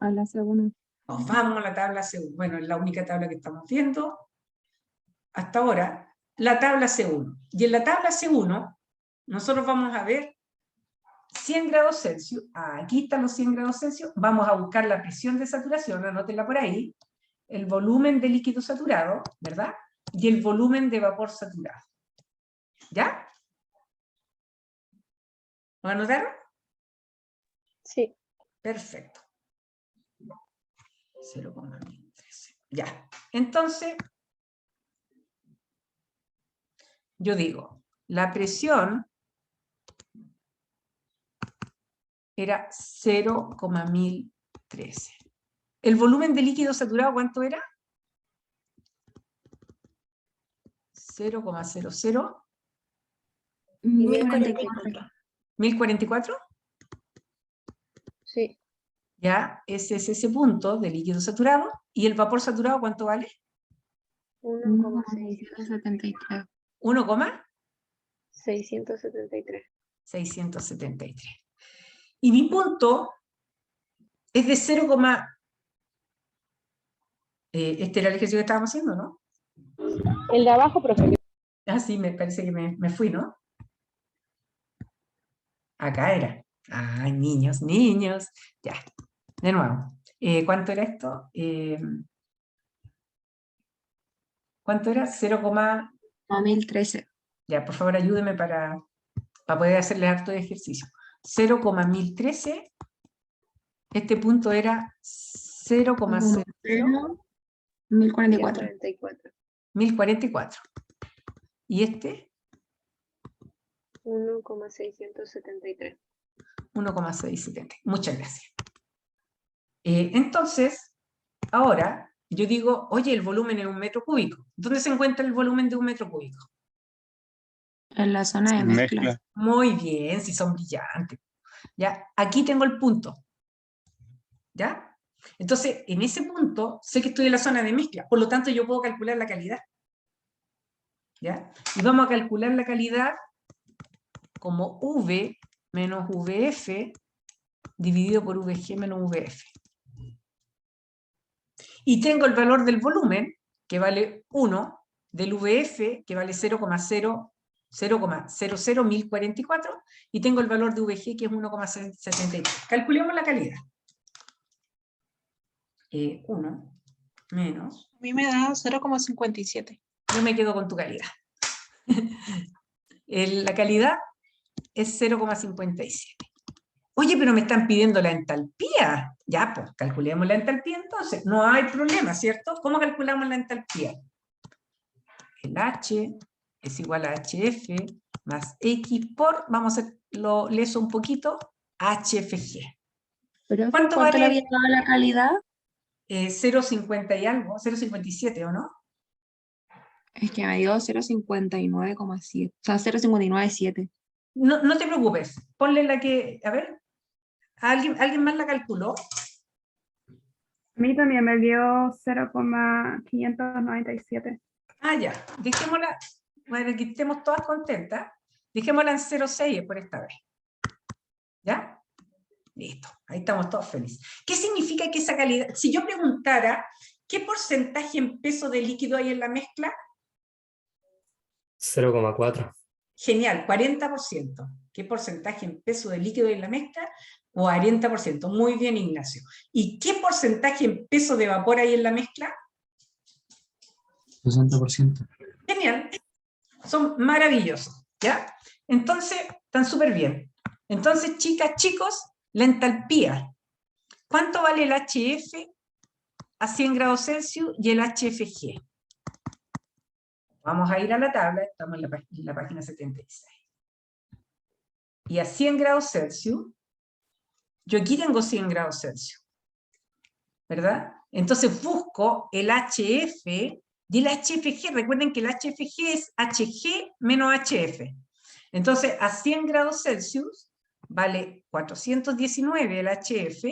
A la segunda. Nos vamos a la tabla C1. Bueno, es la única tabla que estamos viendo hasta ahora, la tabla C1. Y en la tabla C1, nosotros vamos a ver 100 grados Celsius. Aquí están los 100 grados Celsius. Vamos a buscar la presión de saturación, anótenla por ahí, el volumen de líquido saturado, ¿verdad? Y el volumen de vapor saturado. ¿Ya? ¿Lo anotaron? Sí. Perfecto. 0,13. Ya. Entonces, yo digo, la presión era 0,1013. ¿El volumen de líquido saturado cuánto era? 0,00. 1044. 1044. Sí. Ya, ese es ese punto de líquido saturado. ¿Y el vapor saturado cuánto vale? 1,673. 673. 673. 1,673. Y mi punto es de 0, este era el ejercicio que estábamos haciendo, ¿no? El de abajo, profe. Sí, me parece que me fui, ¿no? Acá era. Ay, niños, niños. Ya, de nuevo. ¿Cuánto era esto? ¿Cuánto era? 0, 1013. ya, por favor, ayúdeme para poder hacerle harto de ejercicio. 0,1013. Este punto era 0,00 1044. 1044. 1044. ¿Y este? 1,673. 1,670. Muchas gracias. Entonces, ahora yo digo, oye, el volumen es 1 metro cúbico. ¿Dónde se encuentra el volumen de 1 metro cúbico? En la zona de mezcla. Muy bien, si son brillantes. ¿Ya? Aquí tengo el punto. ¿Ya? Entonces, en ese punto, sé que estoy en la zona de mezcla. Por lo tanto, yo puedo calcular la calidad. ¿Ya? Y vamos a calcular la calidad como V menos VF dividido por VG menos VF. Y tengo el valor del volumen, que vale 1, del VF, que vale 0,0001044, y tengo el valor de VG, que es 1,73. Calculemos la calidad. 1 menos... A mí me da 0,57. Yo me quedo con tu calidad. La calidad es 0,57. Oye, pero me están pidiendo la entalpía. Ya, pues, calculemos la entalpía entonces. No hay problema, ¿cierto? ¿Cómo calculamos la entalpía? El H es igual a HF más X por, vamos a hacerlo leso un poquito, HFG. ¿Pero ¿Cuánto cuánto le vale? había dado la calidad? 0,50 y algo, 0,57, ¿o no? Es que me dio 0,59,7. O sea, 0,597. No, no te preocupes, ponle la que, a ver, ¿alguien más la calculó? A mí también me dio 0,597. Ah, ya, dejémosla, bueno, que estemos todas contentas, dejémosla en 0,6 por esta vez. ¿Ya? Listo, ahí estamos todos felices. ¿Qué significa que esa calidad? Si yo preguntara, ¿qué porcentaje en peso de líquido hay en la mezcla? 0,4. Genial, 40%. ¿Qué porcentaje en peso de líquido hay en la mezcla? 40%. Muy bien, Ignacio. ¿Y qué porcentaje en peso de vapor hay en la mezcla? 60%. Genial. Son maravillosos, ¿ya? Entonces, están súper bien. Entonces, chicas, chicos, la entalpía. ¿Cuánto vale el HF a 100 grados Celsius y el HFG? Vamos a ir a la tabla, estamos en la página 76. Y a 100 grados Celsius, yo aquí tengo 100 grados Celsius, ¿verdad? Entonces busco el HF y el HFG. Recuerden que el HFG es HG menos HF. Entonces, a 100 grados Celsius vale 419 el HF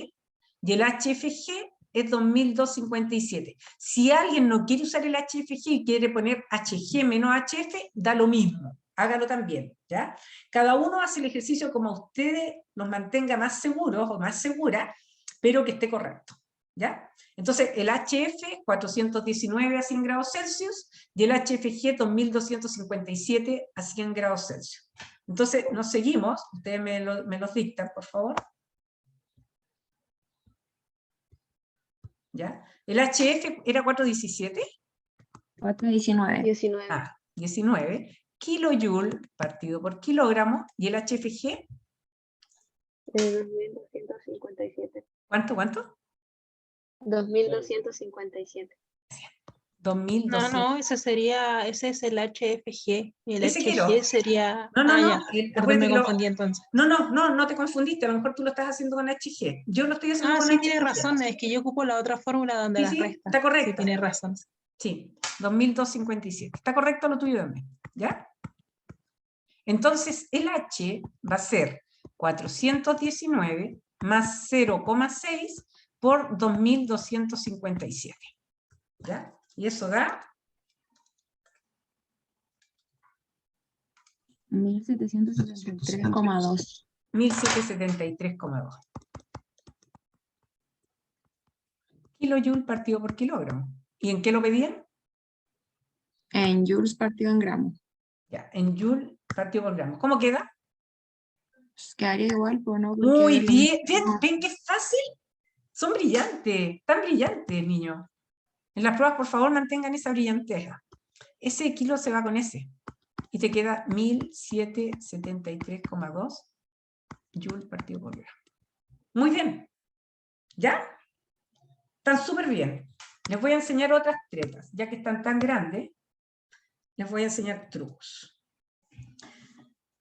y el HFG es 2257. Si alguien no quiere usar el HFG y quiere poner HG menos HF, da lo mismo. Hágalo también, ¿ya? Cada uno hace el ejercicio como a ustedes los mantenga más seguros o más seguras, pero que esté correcto, ¿ya? Entonces, el HF, 419 a 100 grados Celsius, y el HFG, 2257 a 100 grados Celsius. Entonces, nos seguimos. Ustedes me los dictan, por favor. ¿Ya? ¿El HF era 417? 419. 19. Ah, 19. Kilojoule partido por kilogramo. ¿Y el HFG? 2257. ¿Cuánto? 2257. 2200. No, ese es el HFG. Y el Ese HG quiero. sería... No, ya. Perdón, acuérdate me que confundí entonces. no te confundiste, a lo mejor tú lo estás haciendo con HG. Yo lo estoy haciendo con Sí, HG. tienes razón, es que yo ocupo la otra fórmula donde Sí, las sí, resta. está correcto. Sí, tienes razón. Sí, 2257. Está correcto lo tuyo también, ¿ya? Entonces, el H va a ser 419 más 0,6 por 2257. ¿Ya? Y eso da 1773,2. 1773,2. Kilojoule partido por kilogramo. ¿Y en qué lo pedían? En joules partido en gramos. Ya, en joule partido por gramo. ¿Cómo queda? Pues quedaría igual, pues no. Porque Muy es lo bien. mismo. ¿Ven qué fácil? Son brillantes, tan brillantes, niños. En las pruebas, por favor, mantengan esa brillantez. Ese kilo se va con ese. Y te queda 1773,2 joules partido por hora. Muy bien. ¿Ya? Están súper bien. Les voy a enseñar otras tretas. Ya que están tan grandes, les voy a enseñar trucos.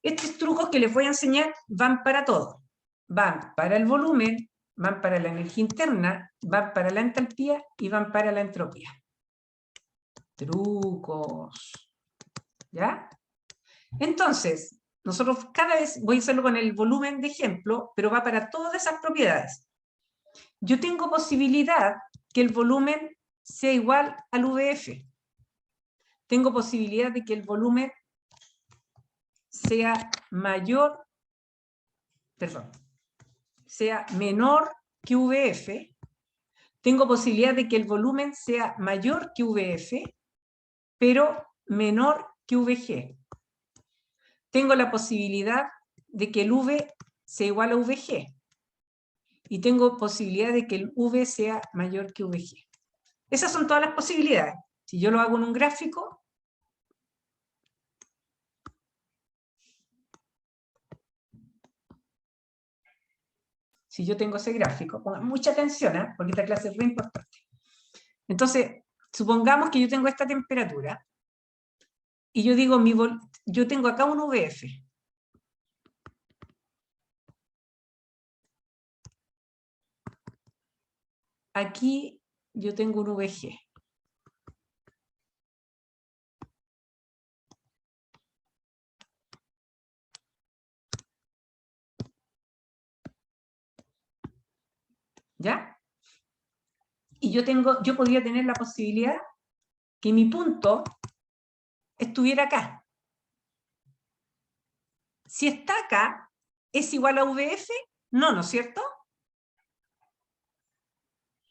Estos trucos que les voy a enseñar van para todo. Van para el volumen, van para la energía interna, van para la entalpía y van para la entropía. Trucos. ¿Ya? Entonces, nosotros cada vez, voy a hacerlo con el volumen de ejemplo, pero va para todas esas propiedades. Yo tengo posibilidad que el volumen sea igual al VF. Tengo posibilidad de que el volumen sea mayor, perdón, sea menor que VF. Tengo posibilidad de que el volumen sea mayor que VF, pero menor que VG. Tengo la posibilidad de que el V sea igual a VG. Y tengo posibilidad de que el V sea mayor que VG. Esas son todas las posibilidades. Si yo lo hago en un gráfico, si yo tengo ese gráfico, pongan mucha atención, porque esta clase es muy importante. Entonces, supongamos que yo tengo esta temperatura, y yo digo, yo tengo acá un VF. Aquí yo tengo un VG. ¿Ya? Y yo podría tener la posibilidad que mi punto estuviera acá. Si está acá, ¿es igual a VF? No, ¿no es cierto?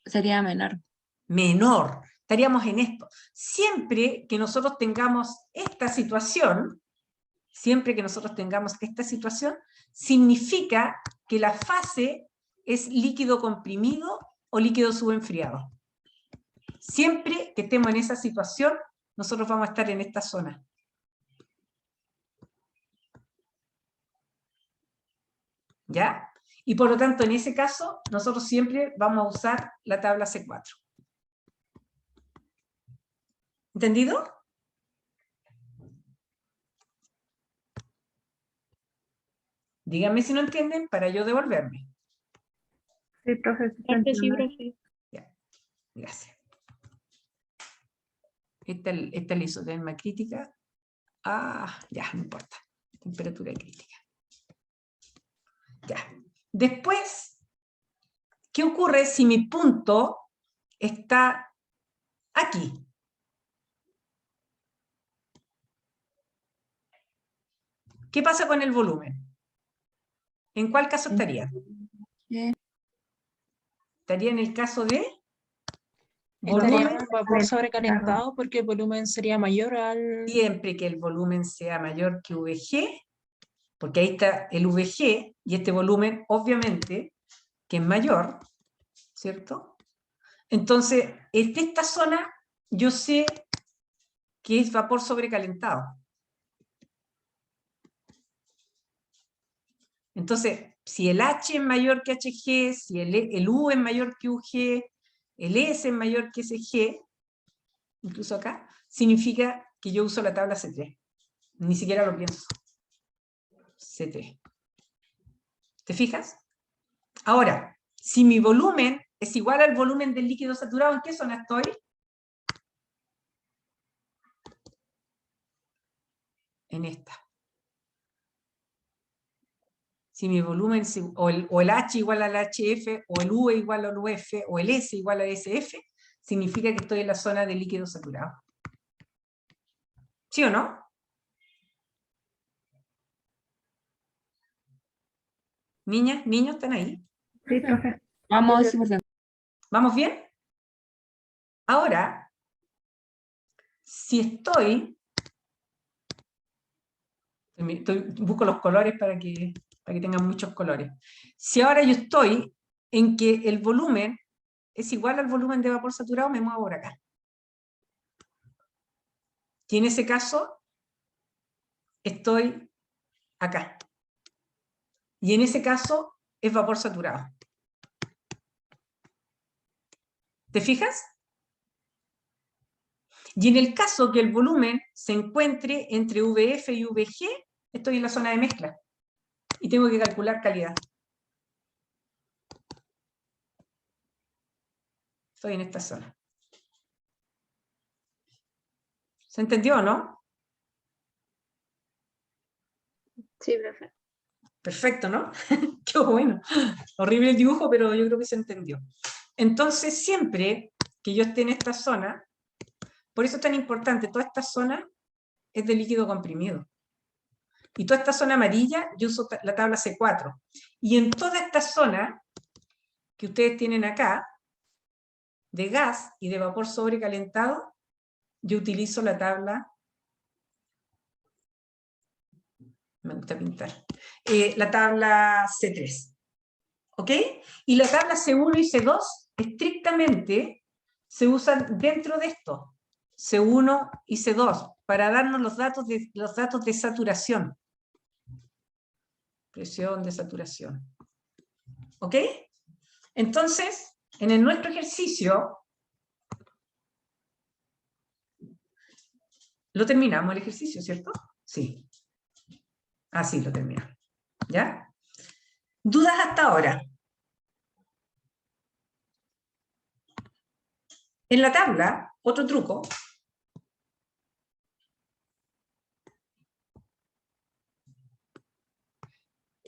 Sería menor. Menor. Estaríamos en esto. Siempre que nosotros tengamos esta situación, significa que la fase es líquido comprimido o líquido subenfriado. Siempre que estemos en esa situación, nosotros vamos a estar en esta zona. ¿Ya? Y por lo tanto, en ese caso, nosotros siempre vamos a usar la tabla C4. ¿Entendido? Díganme si no entienden para yo devolverme. Sí, profe. Sí, Parte sí, entiendo. profe. Ya. Gracias. Esta es la isoterma crítica. Ah, ya, no importa. Temperatura crítica. Ya. Después, ¿qué ocurre si mi punto está aquí? ¿Qué pasa con el volumen? ¿En cuál caso estaría? Estaría en el caso de volumen. Estaría en vapor sobrecalentado porque el volumen sería mayor al... Siempre que el volumen sea mayor que VG, porque ahí está el VG y este volumen, obviamente, que es mayor, ¿cierto? Entonces, en esta zona, yo sé que es vapor sobrecalentado. Entonces, si el H es mayor que HG, si el U es mayor que UG, el S es mayor que SG, incluso acá, significa que yo uso la tabla C3. Ni siquiera lo pienso. C3. ¿Te fijas? Ahora, si mi volumen es igual al volumen del líquido saturado, ¿en qué zona estoy? En esta. Si mi volumen, o el H igual al HF, o el U igual al UF, o el S igual al SF, significa que estoy en la zona de líquido saturado. ¿Sí o no? Niñas, niños, ¿están ahí? Sí, profe. Vamos al 100%. ¿Vamos bien? Ahora, si busco los colores para que tengan muchos colores. Si ahora yo estoy en que el volumen es igual al volumen de vapor saturado, me muevo por acá. Y en ese caso, estoy acá. Y en ese caso, es vapor saturado. ¿Te fijas? Y en el caso que el volumen se encuentre entre VF y VG, estoy en la zona de mezcla. Y tengo que calcular calidad. Estoy en esta zona. ¿Se entendió o no? Sí, profe. Perfecto, ¿no? Qué bueno. Horrible el dibujo, pero yo creo que se entendió. Entonces, siempre que yo esté en esta zona, por eso es tan importante, toda esta zona es de líquido comprimido. Y toda esta zona amarilla, yo uso la tabla C4. Y en toda esta zona que ustedes tienen acá, de gas y de vapor sobrecalentado, yo utilizo la tabla, me gusta pintar, la tabla C3. ¿Ok? Y la tabla C1 y C2 estrictamente se usan dentro de esto, C1 y C2, para darnos los datos de saturación. Presión de saturación. ¿Ok? Entonces, en nuestro ejercicio, lo terminamos el ejercicio, ¿cierto? Sí. Ah, sí, lo terminamos. ¿Ya? ¿Dudas hasta ahora? En la tabla, otro truco.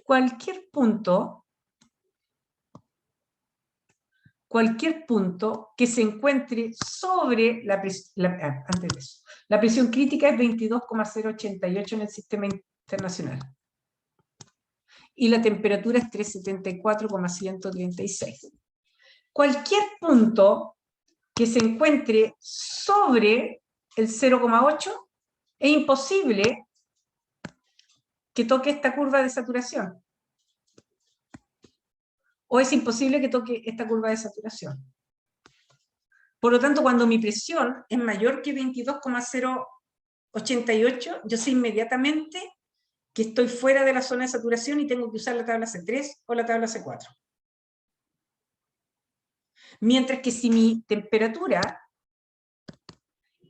Cualquier punto que se encuentre sobre la presión crítica es 22,088 en el sistema internacional. Y la temperatura es 374,136. Cualquier punto que se encuentre sobre el 0,8 es imposible que toque esta curva de saturación. O es imposible que toque esta curva de saturación. Por lo tanto, cuando mi presión es mayor que 22,088, yo sé inmediatamente que estoy fuera de la zona de saturación y tengo que usar la tabla C3 o la tabla C4. Mientras que si mi temperatura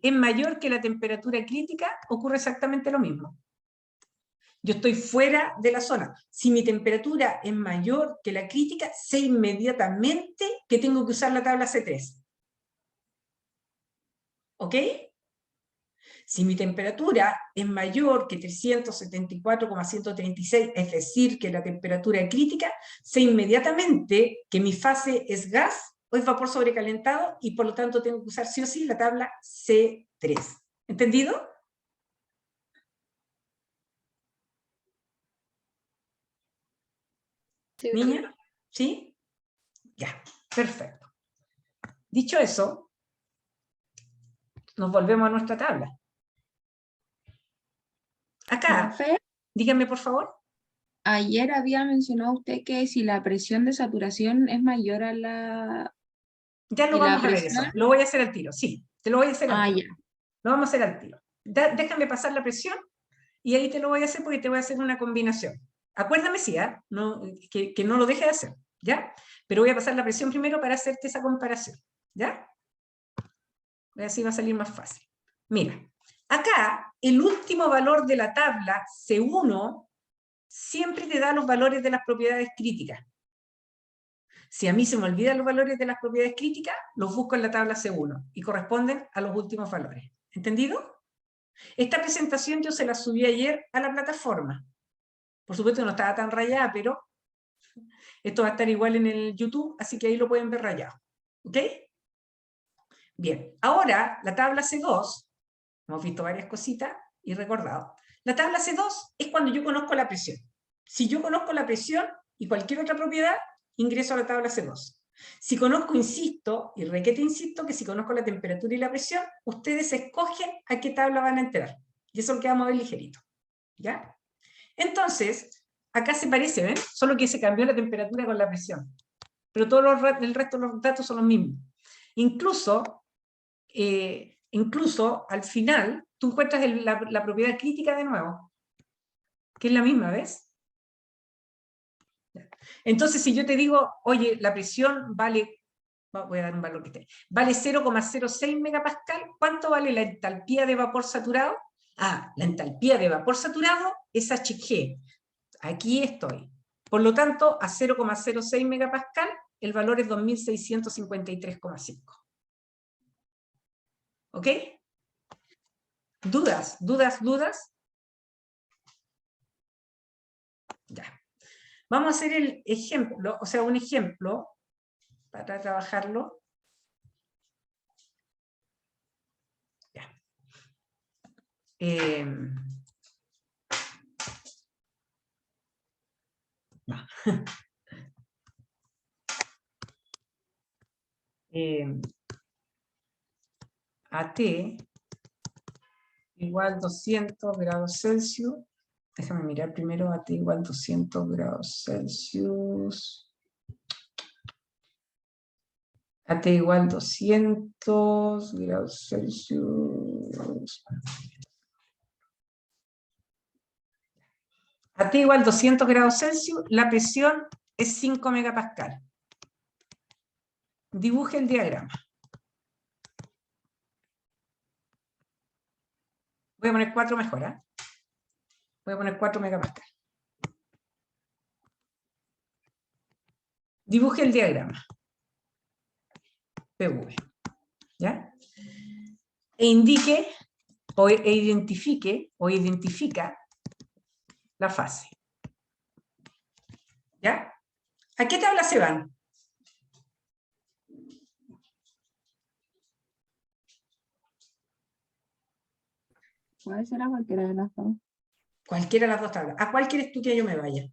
es mayor que la temperatura crítica, ocurre exactamente lo mismo. Yo estoy fuera de la zona. Si mi temperatura es mayor que la crítica, sé inmediatamente que tengo que usar la tabla C3. ¿Ok? Si mi temperatura es mayor que 374,136, es decir, que la temperatura crítica, sé inmediatamente que mi fase es gas o es vapor sobrecalentado y por lo tanto tengo que usar sí o sí la tabla C3. ¿Entendido? Sí, ¿Niña? ¿Sí? Ya, perfecto. Dicho eso, nos volvemos a nuestra tabla. Acá, Profe, dígame por favor. ayer había mencionado usted que si la presión de saturación es mayor a la... Ya lo y la vamos a ver eso. presión... Lo voy a hacer al tiro, sí. Te lo voy a hacer al Ah, tiro. ya. Lo vamos a hacer al tiro. Déjame pasar la presión y ahí te lo voy a hacer porque te voy a hacer una combinación. Acuérdame, sí, no, que no lo deje de hacer, ¿ya? Pero voy a pasar la presión primero para hacerte esa comparación, ¿ya? Así va a salir más fácil. Mira, acá el último valor de la tabla, C1, siempre te da los valores de las propiedades críticas. Si a mí se me olvidan los valores de las propiedades críticas, los busco en la tabla C1 y corresponden a los últimos valores. ¿Entendido? Esta presentación yo se la subí ayer a la plataforma. Por supuesto no estaba tan rayada, pero esto va a estar igual en el YouTube, así que ahí lo pueden ver rayado. ¿Ok? Bien, ahora la tabla C2, hemos visto varias cositas y recordado. La tabla C2 es cuando yo conozco la presión. Si yo conozco la presión y cualquier otra propiedad, ingreso a la tabla C2. Si conozco, insisto, y requete insisto, que si conozco la temperatura y la presión, ustedes escogen a qué tabla van a entrar. Y eso lo que vamos a ver ligerito. ¿Ya? Entonces, acá se parece, ¿ven? Solo que se cambió la temperatura con la presión. pero el resto de los datos son los mismos. Incluso al final, tú encuentras la propiedad crítica de nuevo, que es la misma, ¿ves? Entonces, si yo te digo, oye, la presión vale, voy a dar un valor que esté, vale 0,06 megapascal, ¿cuánto vale la entalpía de vapor saturado? Ah, la entalpía de vapor saturado es HG. Aquí estoy. Por lo tanto, a 0,06 megapascal, el valor es 2653,5. ¿Ok? ¿Dudas? ¿Dudas? ¿Dudas? Ya. Vamos a hacer el ejemplo, o sea, un ejemplo para trabajarlo. Ya. AT igual 200 grados Celsius. Déjame mirar primero AT igual 200 grados Celsius. AT igual 200 grados Celsius. AT igual 200 grados Celsius, la presión es 5 megapascal. Dibuje el diagrama. Voy a poner 4 mejor, ¿eh? Voy a poner 4 megapascal. Dibuje el diagrama. PV. ¿Ya? E indique, identifica la fase. ¿Ya? ¿A qué tabla se van? Puede ser a cualquiera de las dos. Cualquiera de las dos tablas. ¿A cuál quieres tú que yo me vaya?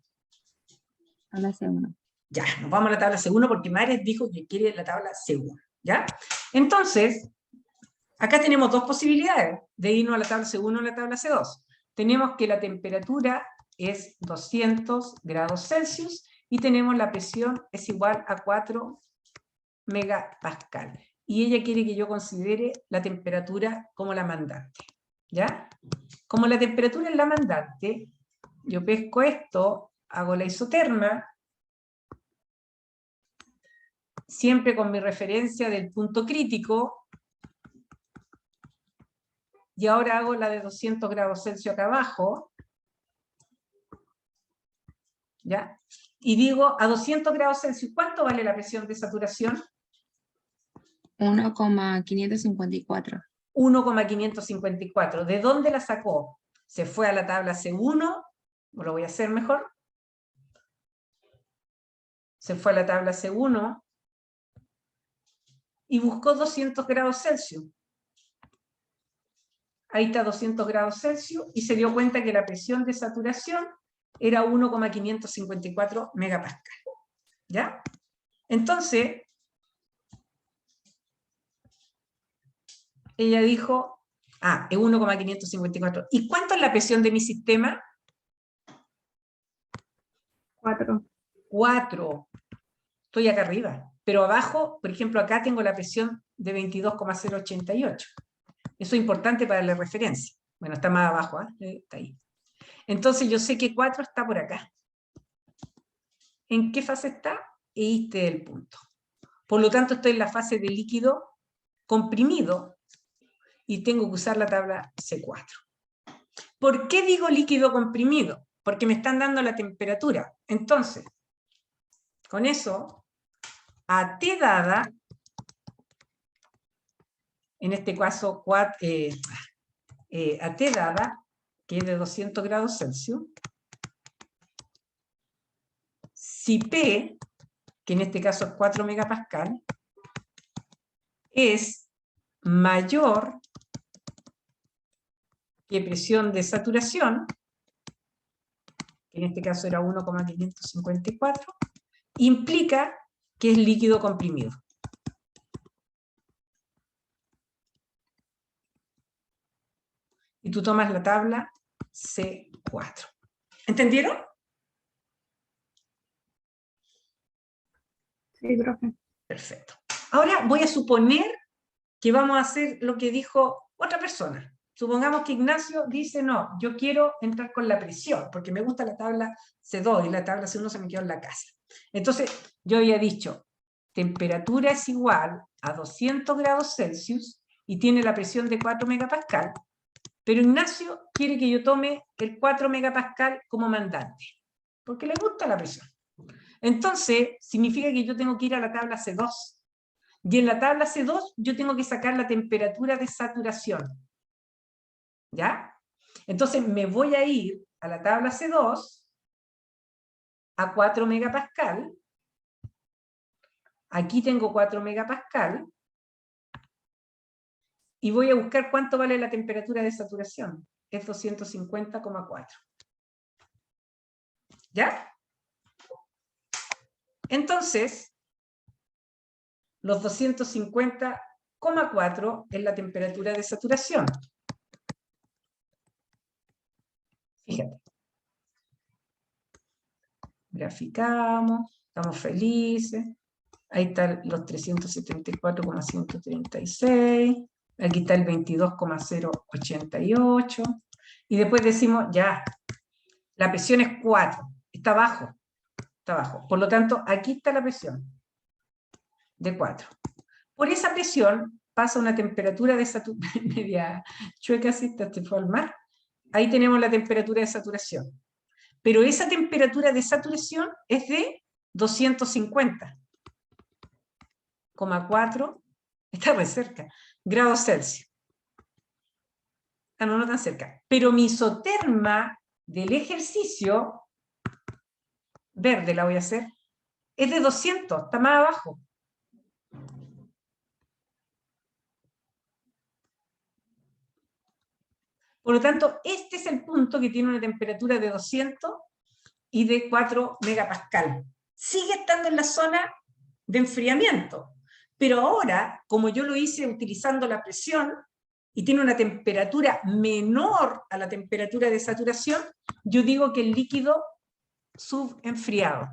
A la C1. Ya, nos vamos a la tabla C1 porque Mares dijo que quiere la tabla C1. ¿Ya? Entonces, acá tenemos dos posibilidades de irnos a la tabla C1 o a la tabla C2. Tenemos que la temperatura es 200 grados Celsius y tenemos la presión es igual a 4 megapascal. Y ella quiere que yo considere la temperatura como la mandante. ¿Ya? Como la temperatura es la mandante, yo pesco esto, hago la isoterma, siempre con mi referencia del punto crítico, y ahora hago la de 200 grados Celsius acá abajo, ¿ya? Y digo, a 200 grados Celsius, ¿cuánto vale la presión de saturación? 1,554. 1,554. ¿De dónde la sacó? Se fue a la tabla C1, lo voy a hacer mejor. Se fue a la tabla C1 y buscó 200 grados Celsius. Ahí está 200 grados Celsius y se dio cuenta que la presión de saturación era 1,554 megapascal. ¿Ya? Entonces, ella dijo, es 1,554. ¿Y cuánto es la presión de mi sistema? 4. 4. Estoy acá arriba. Pero abajo, por ejemplo, acá tengo la presión de 22,088. Eso es importante para la referencia. Bueno, está más abajo, está ahí. Entonces yo sé que 4 está por acá. ¿En qué fase está? Este del punto. Por lo tanto, estoy en la fase de líquido comprimido y tengo que usar la tabla C4. ¿Por qué digo líquido comprimido? Porque me están dando la temperatura. Entonces, con eso, a T dada, en este caso a T dada, que es de 200 grados Celsius, si P, que en este caso es 4 megapascal, es mayor que presión de saturación, que en este caso era 1,554, implica que es líquido comprimido. Y tú tomas la tabla C4. ¿Entendieron? Sí, profe. Perfecto. Ahora voy a suponer que vamos a hacer lo que dijo otra persona. Supongamos que Ignacio dice, no, yo quiero entrar con la presión, porque me gusta la tabla C2 y la tabla C1 se me quedó en la casa. Entonces, yo había dicho, temperatura es igual a 200 grados Celsius y tiene la presión de 4 megapascal, pero Ignacio quiere que yo tome el 4 megapascal como mandante, porque le gusta la presión. Entonces, significa que yo tengo que ir a la tabla C2. Y en la tabla C2 yo tengo que sacar la temperatura de saturación. ¿Ya? Entonces me voy a ir a la tabla C2 a 4 megapascal. Aquí tengo 4 megapascal. Y voy a buscar cuánto vale la temperatura de saturación. Es 250,4. ¿Ya? Entonces, los 250,4 es la temperatura de saturación. Fíjate. Graficamos, estamos felices. Ahí están los 374,136. Aquí está el 22,088. Y después decimos, ya, la presión es 4. Está abajo. Está abajo. Por lo tanto, aquí está la presión de 4. Por esa presión pasa una temperatura de saturación media chueca, si te fue al mar. Ahí tenemos la temperatura de saturación. Pero esa temperatura de saturación es de 250,4, está muy cerca, grados Celsius. Ah, no, no tan cerca. Pero mi isoterma del ejercicio, verde la voy a hacer, es de 200, está más abajo. Por lo tanto, este es el punto que tiene una temperatura de 200 y de 4 megapascal. Sigue estando en la zona de enfriamiento, pero ahora, como yo lo hice utilizando la presión, y tiene una temperatura menor a la temperatura de saturación, yo digo que el líquido subenfriado.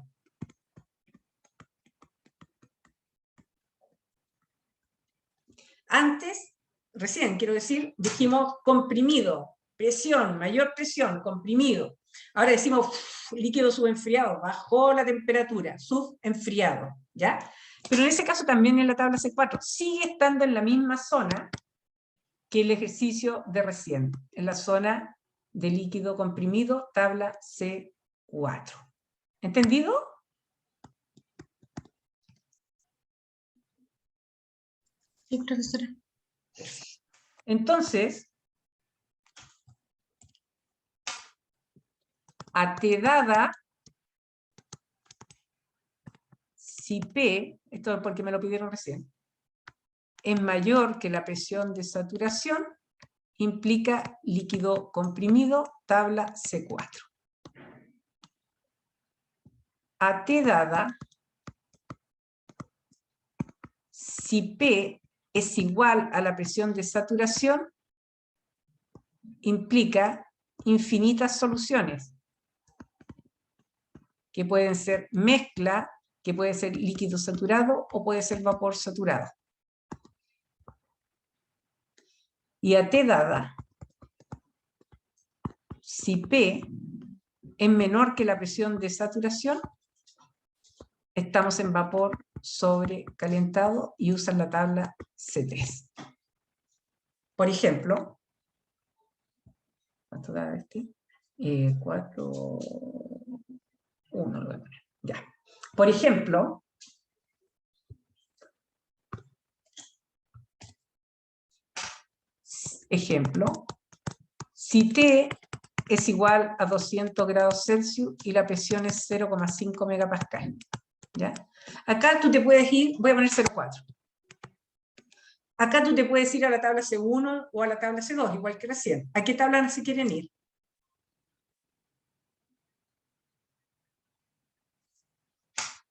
Antes, recién quiero decir, dijimos comprimido, presión, mayor presión, comprimido. Ahora decimos líquido subenfriado, bajó la temperatura, subenfriado, ¿ya? Pero en ese caso también en la tabla C4 sigue estando en la misma zona que el ejercicio de recién, en la zona de líquido comprimido, tabla C4. ¿Entendido? Sí, profesora. Entonces, a T dada, si P, esto es porque me lo pidieron recién, es mayor que la presión de saturación, implica líquido comprimido, tabla C4. A T dada, si P es igual a la presión de saturación, implica infinitas soluciones, que pueden ser mezcla, que puede ser líquido saturado o puede ser vapor saturado. Y a T dada, si P es menor que la presión de saturación, estamos en vapor sobrecalentado y usan la tabla C3. Por ejemplo, ¿cuánto da este? 4, 1 lo voy a poner. Ya. Por ejemplo, si T es igual a 200 grados Celsius y la presión es 0,5 megapascal. ¿Ya? Acá tú te puedes ir, voy a poner 0,4. Acá tú te puedes ir a la tabla C1 o a la tabla C2, igual que recién. ¿A qué tabla se quieren ir?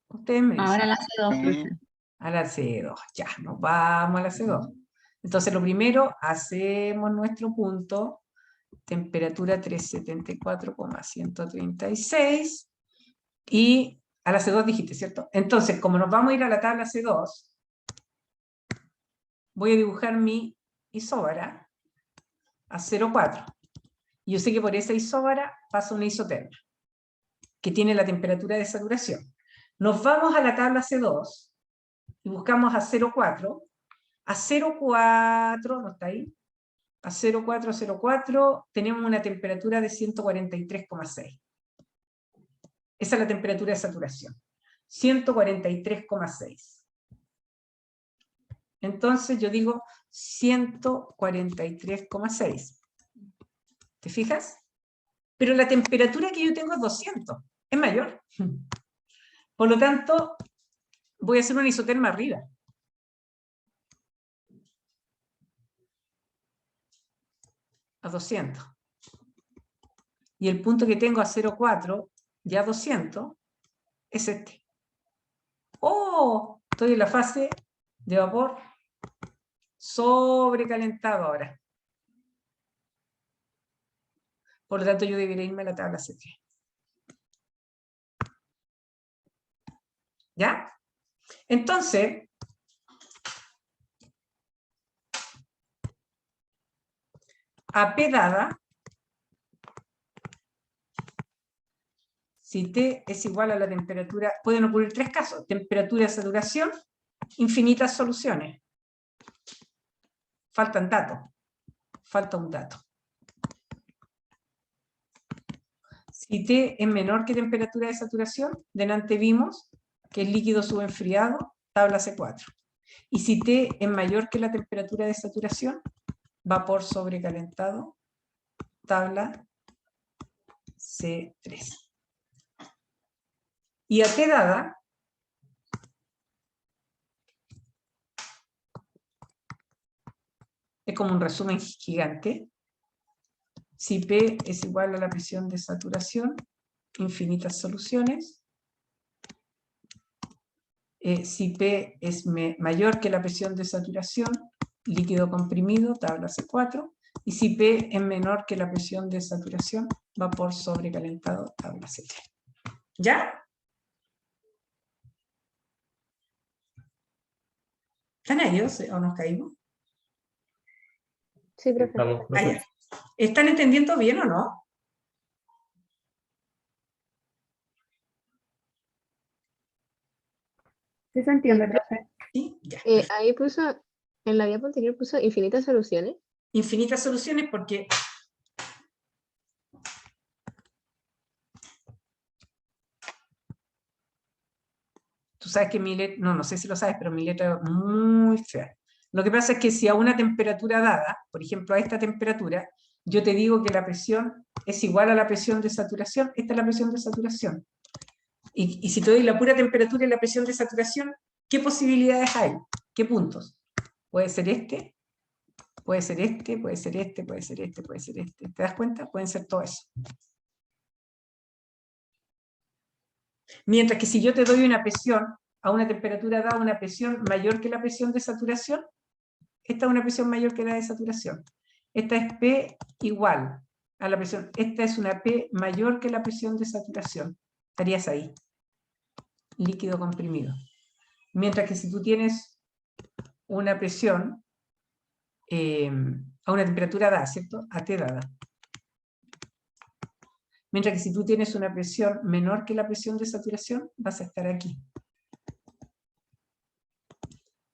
Ustedes me dicen. Ahora la C2, profe. A la C2, ya, nos vamos a la C2. Entonces lo primero, hacemos nuestro punto, temperatura 374,136, y A la C2 dijiste, ¿cierto? Entonces, como nos vamos a ir a la tabla C2, voy a dibujar mi isóbara a 0,4. Y yo sé que por esa isóbara pasa una isoterma, que tiene la temperatura de saturación. Nos vamos a la tabla C2 y buscamos a 0,4. A 0,4, ¿no está ahí? A 0,4 tenemos una temperatura de 143,6. Esa es la temperatura de saturación. 143,6. Entonces yo digo 143,6. ¿Te fijas? Pero la temperatura que yo tengo es 200. Es mayor. Por lo tanto, voy a hacer una isoterma arriba. A 200. Y el punto que tengo a 0,4, ya 200, es este. ¡Oh! Estoy en la fase de vapor sobrecalentado ahora. Por lo tanto, yo debería irme a la tabla C3. ¿Ya? Entonces, a P dada, si T es igual a la temperatura, pueden ocurrir tres casos: temperatura de saturación, infinitas soluciones. Faltan datos. Falta un dato. Si T es menor que temperatura de saturación, delante vimos que el líquido subenfriado, tabla C4. Y si T es mayor que la temperatura de saturación, vapor sobrecalentado, tabla C3. Y a T dada, es como un resumen gigante. Si P es igual a la presión de saturación, infinitas soluciones. Si P es mayor que la presión de saturación, líquido comprimido, tabla C4. Y si P es menor que la presión de saturación, vapor sobrecalentado, tabla C3. ¿Ya? ¿Están ahí o nos caímos? Sí, profe. Estamos, Ah, profe. ya. ¿Están entendiendo bien o no? Sí se entiende, profe. Sí, ya. Ahí puso, en la diapo anterior puso infinitas soluciones. Infinitas soluciones porque tú sabes que mi letra, no sé si lo sabes, pero mi letra es muy fea. Lo que pasa es que si a una temperatura dada, por ejemplo a esta temperatura, yo te digo que la presión es igual a la presión de saturación, esta es la presión de saturación. Y si te doy la pura temperatura y la presión de saturación, ¿qué posibilidades hay? ¿Qué puntos? Puede ser este, puede ser este, puede ser este, puede ser este, puede ser este. ¿Te das cuenta? Pueden ser todo eso. Mientras que si yo te doy una presión, a una temperatura dada, una presión mayor que la presión de saturación, esta es una presión mayor que la de saturación. Esta es P igual a la presión. Esta es una P mayor que la presión de saturación. Estarías ahí. Líquido comprimido. Mientras que si tú tienes una presión a una temperatura dada, ¿cierto? A T dada. Mientras que si tú tienes una presión menor que la presión de saturación, vas a estar aquí.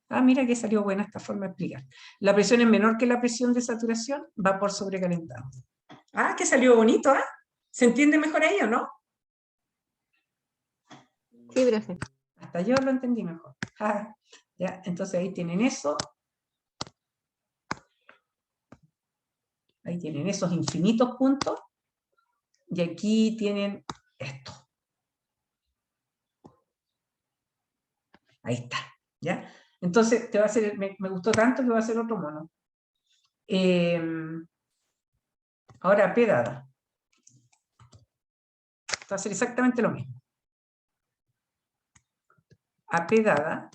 Ah, mira que salió buena esta forma de explicar. La presión es menor que la presión de saturación, vapor sobrecalentado. Ah, que salió bonito, ¿ah? ¿Se entiende mejor ahí o no? Sí, profe. Hasta yo lo entendí mejor. Ah, ya, entonces ahí tienen eso. Ahí tienen esos infinitos puntos. Y aquí tienen esto. Ahí está. ¿Ya? Entonces, te va a hacer, me gustó tanto que va a hacer otro mono. Ahora, P dada. Va a hacer exactamente lo mismo. A P dada.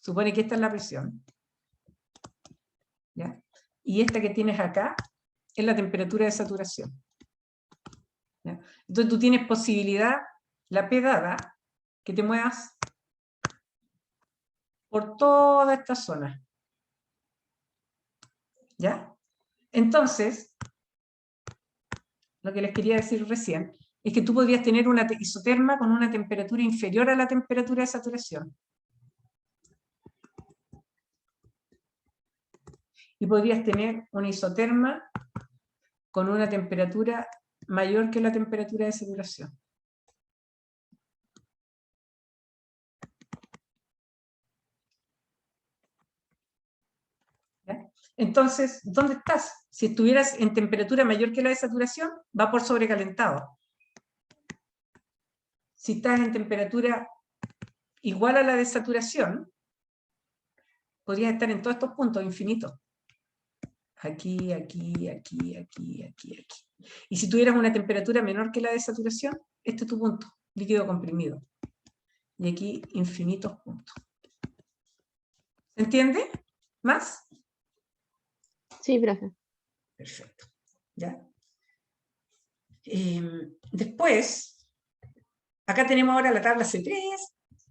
Supone que esta es la presión. ¿Ya? Y esta que tienes acá es la temperatura de saturación. ¿Ya? Entonces tú tienes posibilidad, la P dada, que te muevas por toda esta zona. ¿Ya? Entonces, lo que les quería decir recién, es que tú podrías tener una isoterma con una temperatura inferior a la temperatura de saturación. Y podrías tener una isoterma con una temperatura mayor que la temperatura de saturación. ¿Ya? Entonces, ¿dónde estás? Si estuvieras en temperatura mayor que la de saturación, vapor sobrecalentado. Si estás en temperatura igual a la de saturación, podrías estar en todos estos puntos infinitos. Aquí, aquí, aquí, aquí, aquí, aquí. Y si tuvieras una temperatura menor que la de saturación, este es tu punto, líquido comprimido. Y aquí infinitos puntos. ¿Se entiende? ¿Más? Sí, profe. Perfecto. ¿Ya? Después, acá tenemos ahora la tabla C3.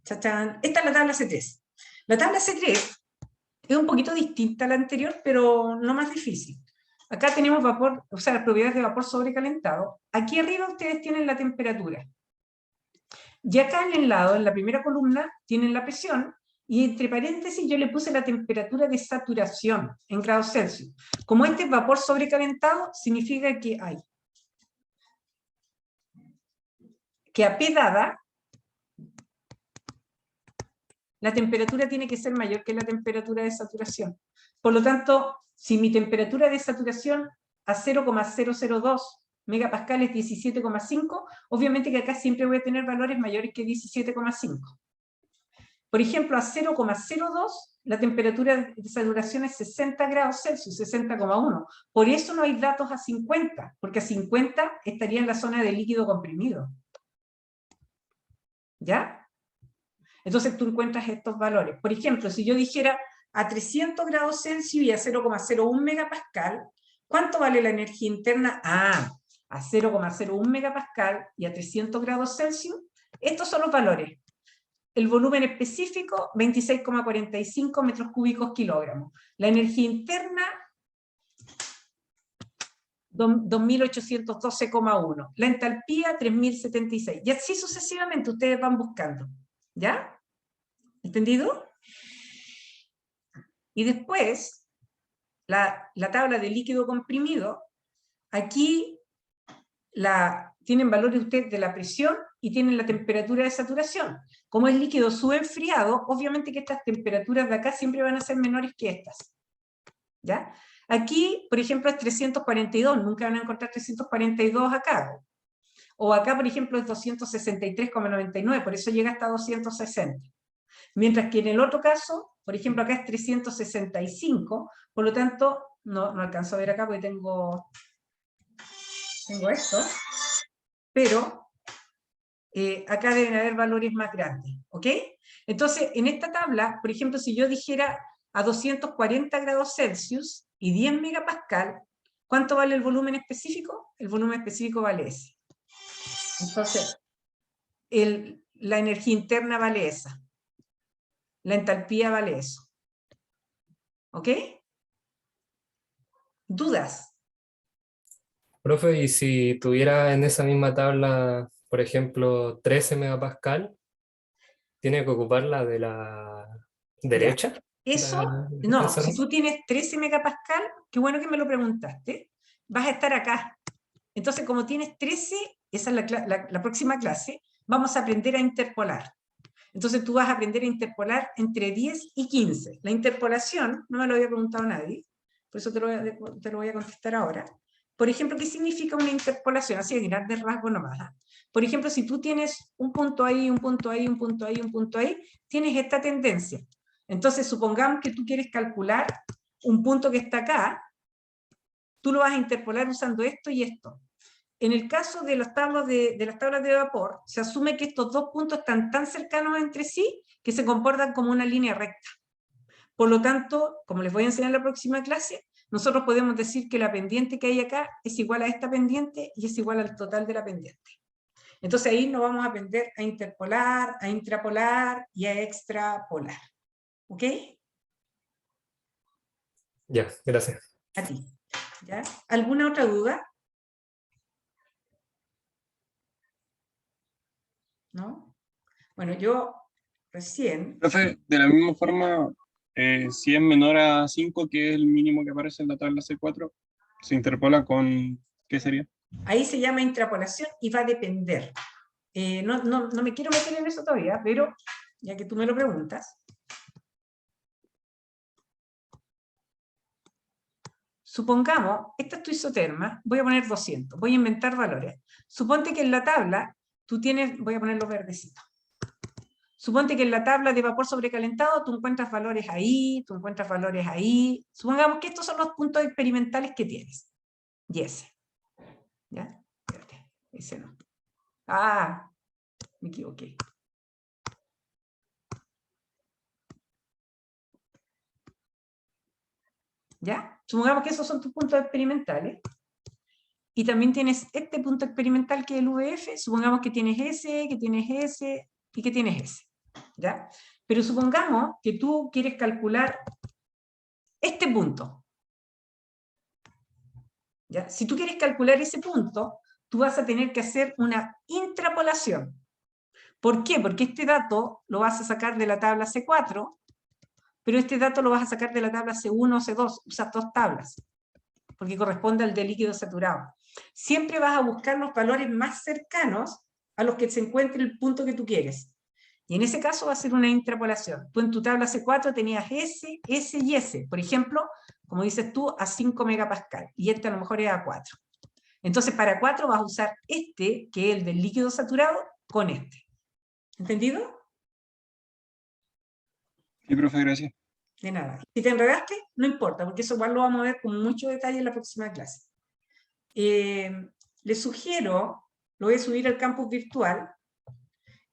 ¡Chachán! Esta es la tabla C3. La tabla C3 es un poquito distinta a la anterior, pero no más difícil. Acá tenemos vapor, o sea, las propiedades de vapor sobrecalentado. Aquí arriba ustedes tienen la temperatura. Y acá en el lado, en la primera columna, tienen la presión, y entre paréntesis yo le puse la temperatura de saturación en grados Celsius. Como este es vapor sobrecalentado, significa que hay que a P dada, la temperatura tiene que ser mayor que la temperatura de saturación. Por lo tanto, si mi temperatura de saturación a 0,002 megapascal es 17,5, obviamente que acá siempre voy a tener valores mayores que 17,5. Por ejemplo, a 0,02 la temperatura de saturación es 60 grados Celsius, 60,1. Por eso no hay datos a 50, porque a 50 estaría en la zona de líquido comprimido. ¿Ya? Entonces tú encuentras estos valores. Por ejemplo, si yo dijera a 300 grados Celsius y a 0,01 megapascal, ¿cuánto vale la energía interna? Ah, a 0,01 megapascal y a 300 grados Celsius, estos son los valores. El volumen específico, 26,45 metros cúbicos kilogramos. La energía interna, 2.812,1. La entalpía, 3.076. Y así sucesivamente ustedes van buscando. ¿Ya? ¿Entendido? Y después, la tabla de líquido comprimido, aquí tienen valores ustedes de la presión y tienen la temperatura de saturación. Como es líquido subenfriado, obviamente que estas temperaturas de acá siempre van a ser menores que estas. ¿Ya? Aquí, por ejemplo, es 342, nunca van a encontrar 342 acá. O acá, por ejemplo, es 263,99, por eso llega hasta 260. Mientras que en el otro caso, por ejemplo, acá es 365, por lo tanto, no alcanzo a ver acá porque tengo esto, pero acá deben haber valores más grandes, ¿ok? Entonces, en esta tabla, por ejemplo, si yo dijera a 240 grados Celsius y 10 megapascal, ¿cuánto vale el volumen específico? El volumen específico vale ese. Entonces, la energía interna vale esa. La entalpía vale eso. ¿Ok? ¿Dudas? Profe, y si tuviera en esa misma tabla, por ejemplo, 13 megapascal, ¿tiene que ocupar la de la derecha? Eso, no, Pensar. si tú tienes 13 megapascal, qué bueno que me lo preguntaste, vas a estar acá. Entonces, como tienes 13, esa es la próxima clase, vamos a aprender a interpolar. Entonces tú vas a aprender a interpolar entre 10 y 15. La interpolación, no me lo había preguntado nadie, por eso te lo voy a contestar ahora. Por ejemplo, ¿qué significa una interpolación? Así de grandes rasgos nomás. Por ejemplo, si tú tienes un punto ahí, un punto ahí, un punto ahí, un punto ahí, tienes esta tendencia. Entonces, supongamos que tú quieres calcular un punto que está acá, tú lo vas a interpolar usando esto y esto. En el caso de las tablas de vapor, se asume que estos dos puntos están tan cercanos entre sí que se comportan como una línea recta. Por lo tanto, como les voy a enseñar en la próxima clase, nosotros podemos decir que la pendiente que hay acá es igual a esta pendiente y es igual al total de la pendiente. Entonces ahí nos vamos a aprender a interpolar, a intrapolar y a extrapolar. ¿Ok? Ya, gracias. A ti. ¿Ya? ¿Alguna otra duda? ¿No? Bueno, yo recién... Profe, de la misma forma, si es menor a 5, que es el mínimo que aparece en la tabla C4, se interpola con, ¿qué sería? Ahí se llama intrapolación y va a depender. No me quiero meter en eso todavía, pero ya que tú me lo preguntas. Supongamos, esta es tu isoterma, voy a poner 200, voy a inventar valores. Suponte que en la tabla tú tienes, voy a ponerlo verdecito. Suponte que en la tabla de vapor sobrecalentado tú encuentras valores ahí, tú encuentras valores ahí. Supongamos que estos son los puntos experimentales que tienes. Y ese. ¿Ya? Espérate, ese no. Ah, me equivoqué. ¿Ya? Supongamos que esos son tus puntos experimentales. Y también tienes este punto experimental que es el VF. Supongamos que tienes ese y que tienes ese. ¿Ya? Pero supongamos que tú quieres calcular este punto. ¿Ya? Si tú quieres calcular ese punto, tú vas a tener que hacer una intrapolación. ¿Por qué? Porque este dato lo vas a sacar de la tabla C4, pero este dato lo vas a sacar de la tabla C1 o C2, usas dos tablas, porque corresponde al de líquido saturado. Siempre vas a buscar los valores más cercanos a los que se encuentre el punto que tú quieres. Y en ese caso va a ser una intrapolación. Tú en tu tabla C4 tenías S, S y S. Por ejemplo, como dices tú, a 5 megapascal. Y este a lo mejor es a 4. Entonces, para 4 vas a usar este, que es el del líquido saturado, con este. ¿Entendido? Sí, profe, gracias. De nada. Si te enredaste, no importa, porque eso igual lo vamos a ver con mucho detalle en la próxima clase. Les sugiero, lo voy a subir al campus virtual,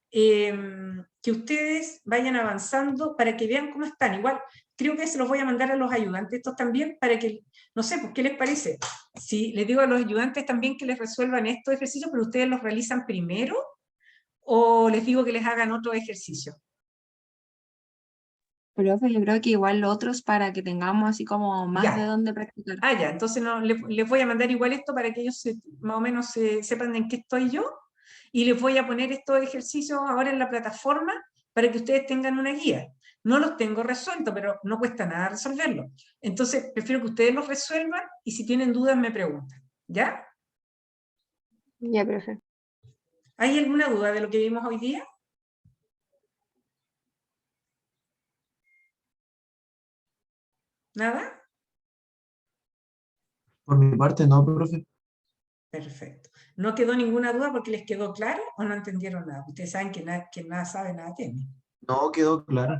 que ustedes vayan avanzando para que vean cómo están. Igual, creo que se los voy a mandar a los ayudantes estos también, para que, no sé, pues, ¿qué les parece? Si les digo a los ayudantes también que les resuelvan estos ejercicios, pero ustedes los realizan primero, o les digo que les hagan otro ejercicio. Profe, yo creo que igual los otros para que tengamos así como más Ya. de dónde practicar. Ah, ya, entonces no, les voy a mandar igual esto para que ellos más o menos sepan en qué estoy yo, y les voy a poner estos ejercicios ahora en la plataforma para que ustedes tengan una guía. No los tengo resueltos, pero no cuesta nada resolverlos. Entonces, prefiero que ustedes los resuelvan y si tienen dudas me preguntan. ¿Ya? Ya, profe. ¿Hay alguna duda de lo que vimos hoy día? ¿Nada? Por mi parte, no, profe. Perfecto. ¿No quedó ninguna duda porque les quedó claro o no entendieron nada? Ustedes saben que nada sabe, nada teme. No, quedó claro.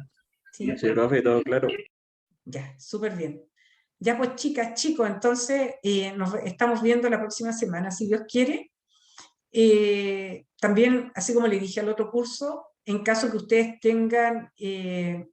¿Sí? Sí, profe, todo claro. Ya, súper bien. Ya pues chicas, chicos, entonces nos estamos viendo la próxima semana, si Dios quiere. También, así como le dije al otro curso, en caso que ustedes tengan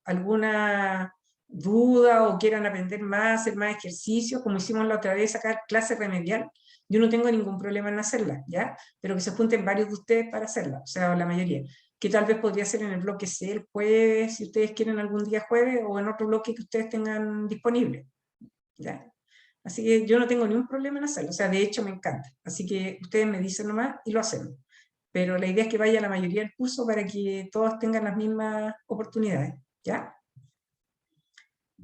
alguna duda o quieran aprender más, hacer más ejercicios, como hicimos la otra vez, sacar clase remedial, yo no tengo ningún problema en hacerla, ¿ya? Pero que se junten varios de ustedes para hacerla, o sea, la mayoría. Que tal vez podría ser en el bloque C el jueves, si ustedes quieren algún día jueves, o en otro bloque que ustedes tengan disponible, ¿ya? Así que yo no tengo ningún problema en hacerlo, o sea, de hecho me encanta. Así que ustedes me dicen nomás y lo hacemos. Pero la idea es que vaya la mayoría del curso para que todos tengan las mismas oportunidades, ¿ya?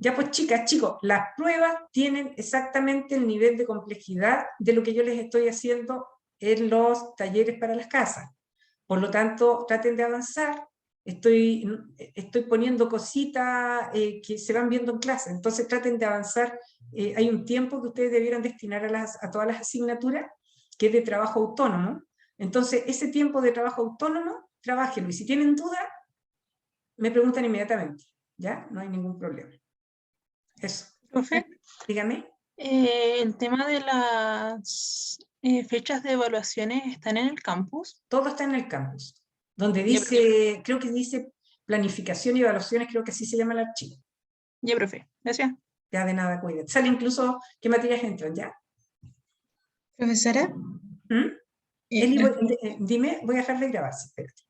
Ya pues chicas, chicos, las pruebas tienen exactamente el nivel de complejidad de lo que yo les estoy haciendo en los talleres para las casas. Por lo tanto, traten de avanzar. Estoy poniendo cositas que se van viendo en clase, entonces traten de avanzar. Hay un tiempo que ustedes debieran destinar a todas las asignaturas, que es de trabajo autónomo. Entonces, ese tiempo de trabajo autónomo, trabájenlo. Y si tienen dudas, me preguntan inmediatamente. ¿Ya? No hay ningún problema. Eso. Profe, Dígame. el tema de las fechas de evaluaciones están en el campus. Todo está en el campus. Donde Ya, dice, creo que dice planificación y evaluaciones, creo que así se llama el archivo. Ya, profe. Gracias. Ya de nada, cuídate. Sale incluso qué materias entran, ¿ya? Profesora, ¿Mm? Eli, dime, voy a dejar de grabar, sí, espérate.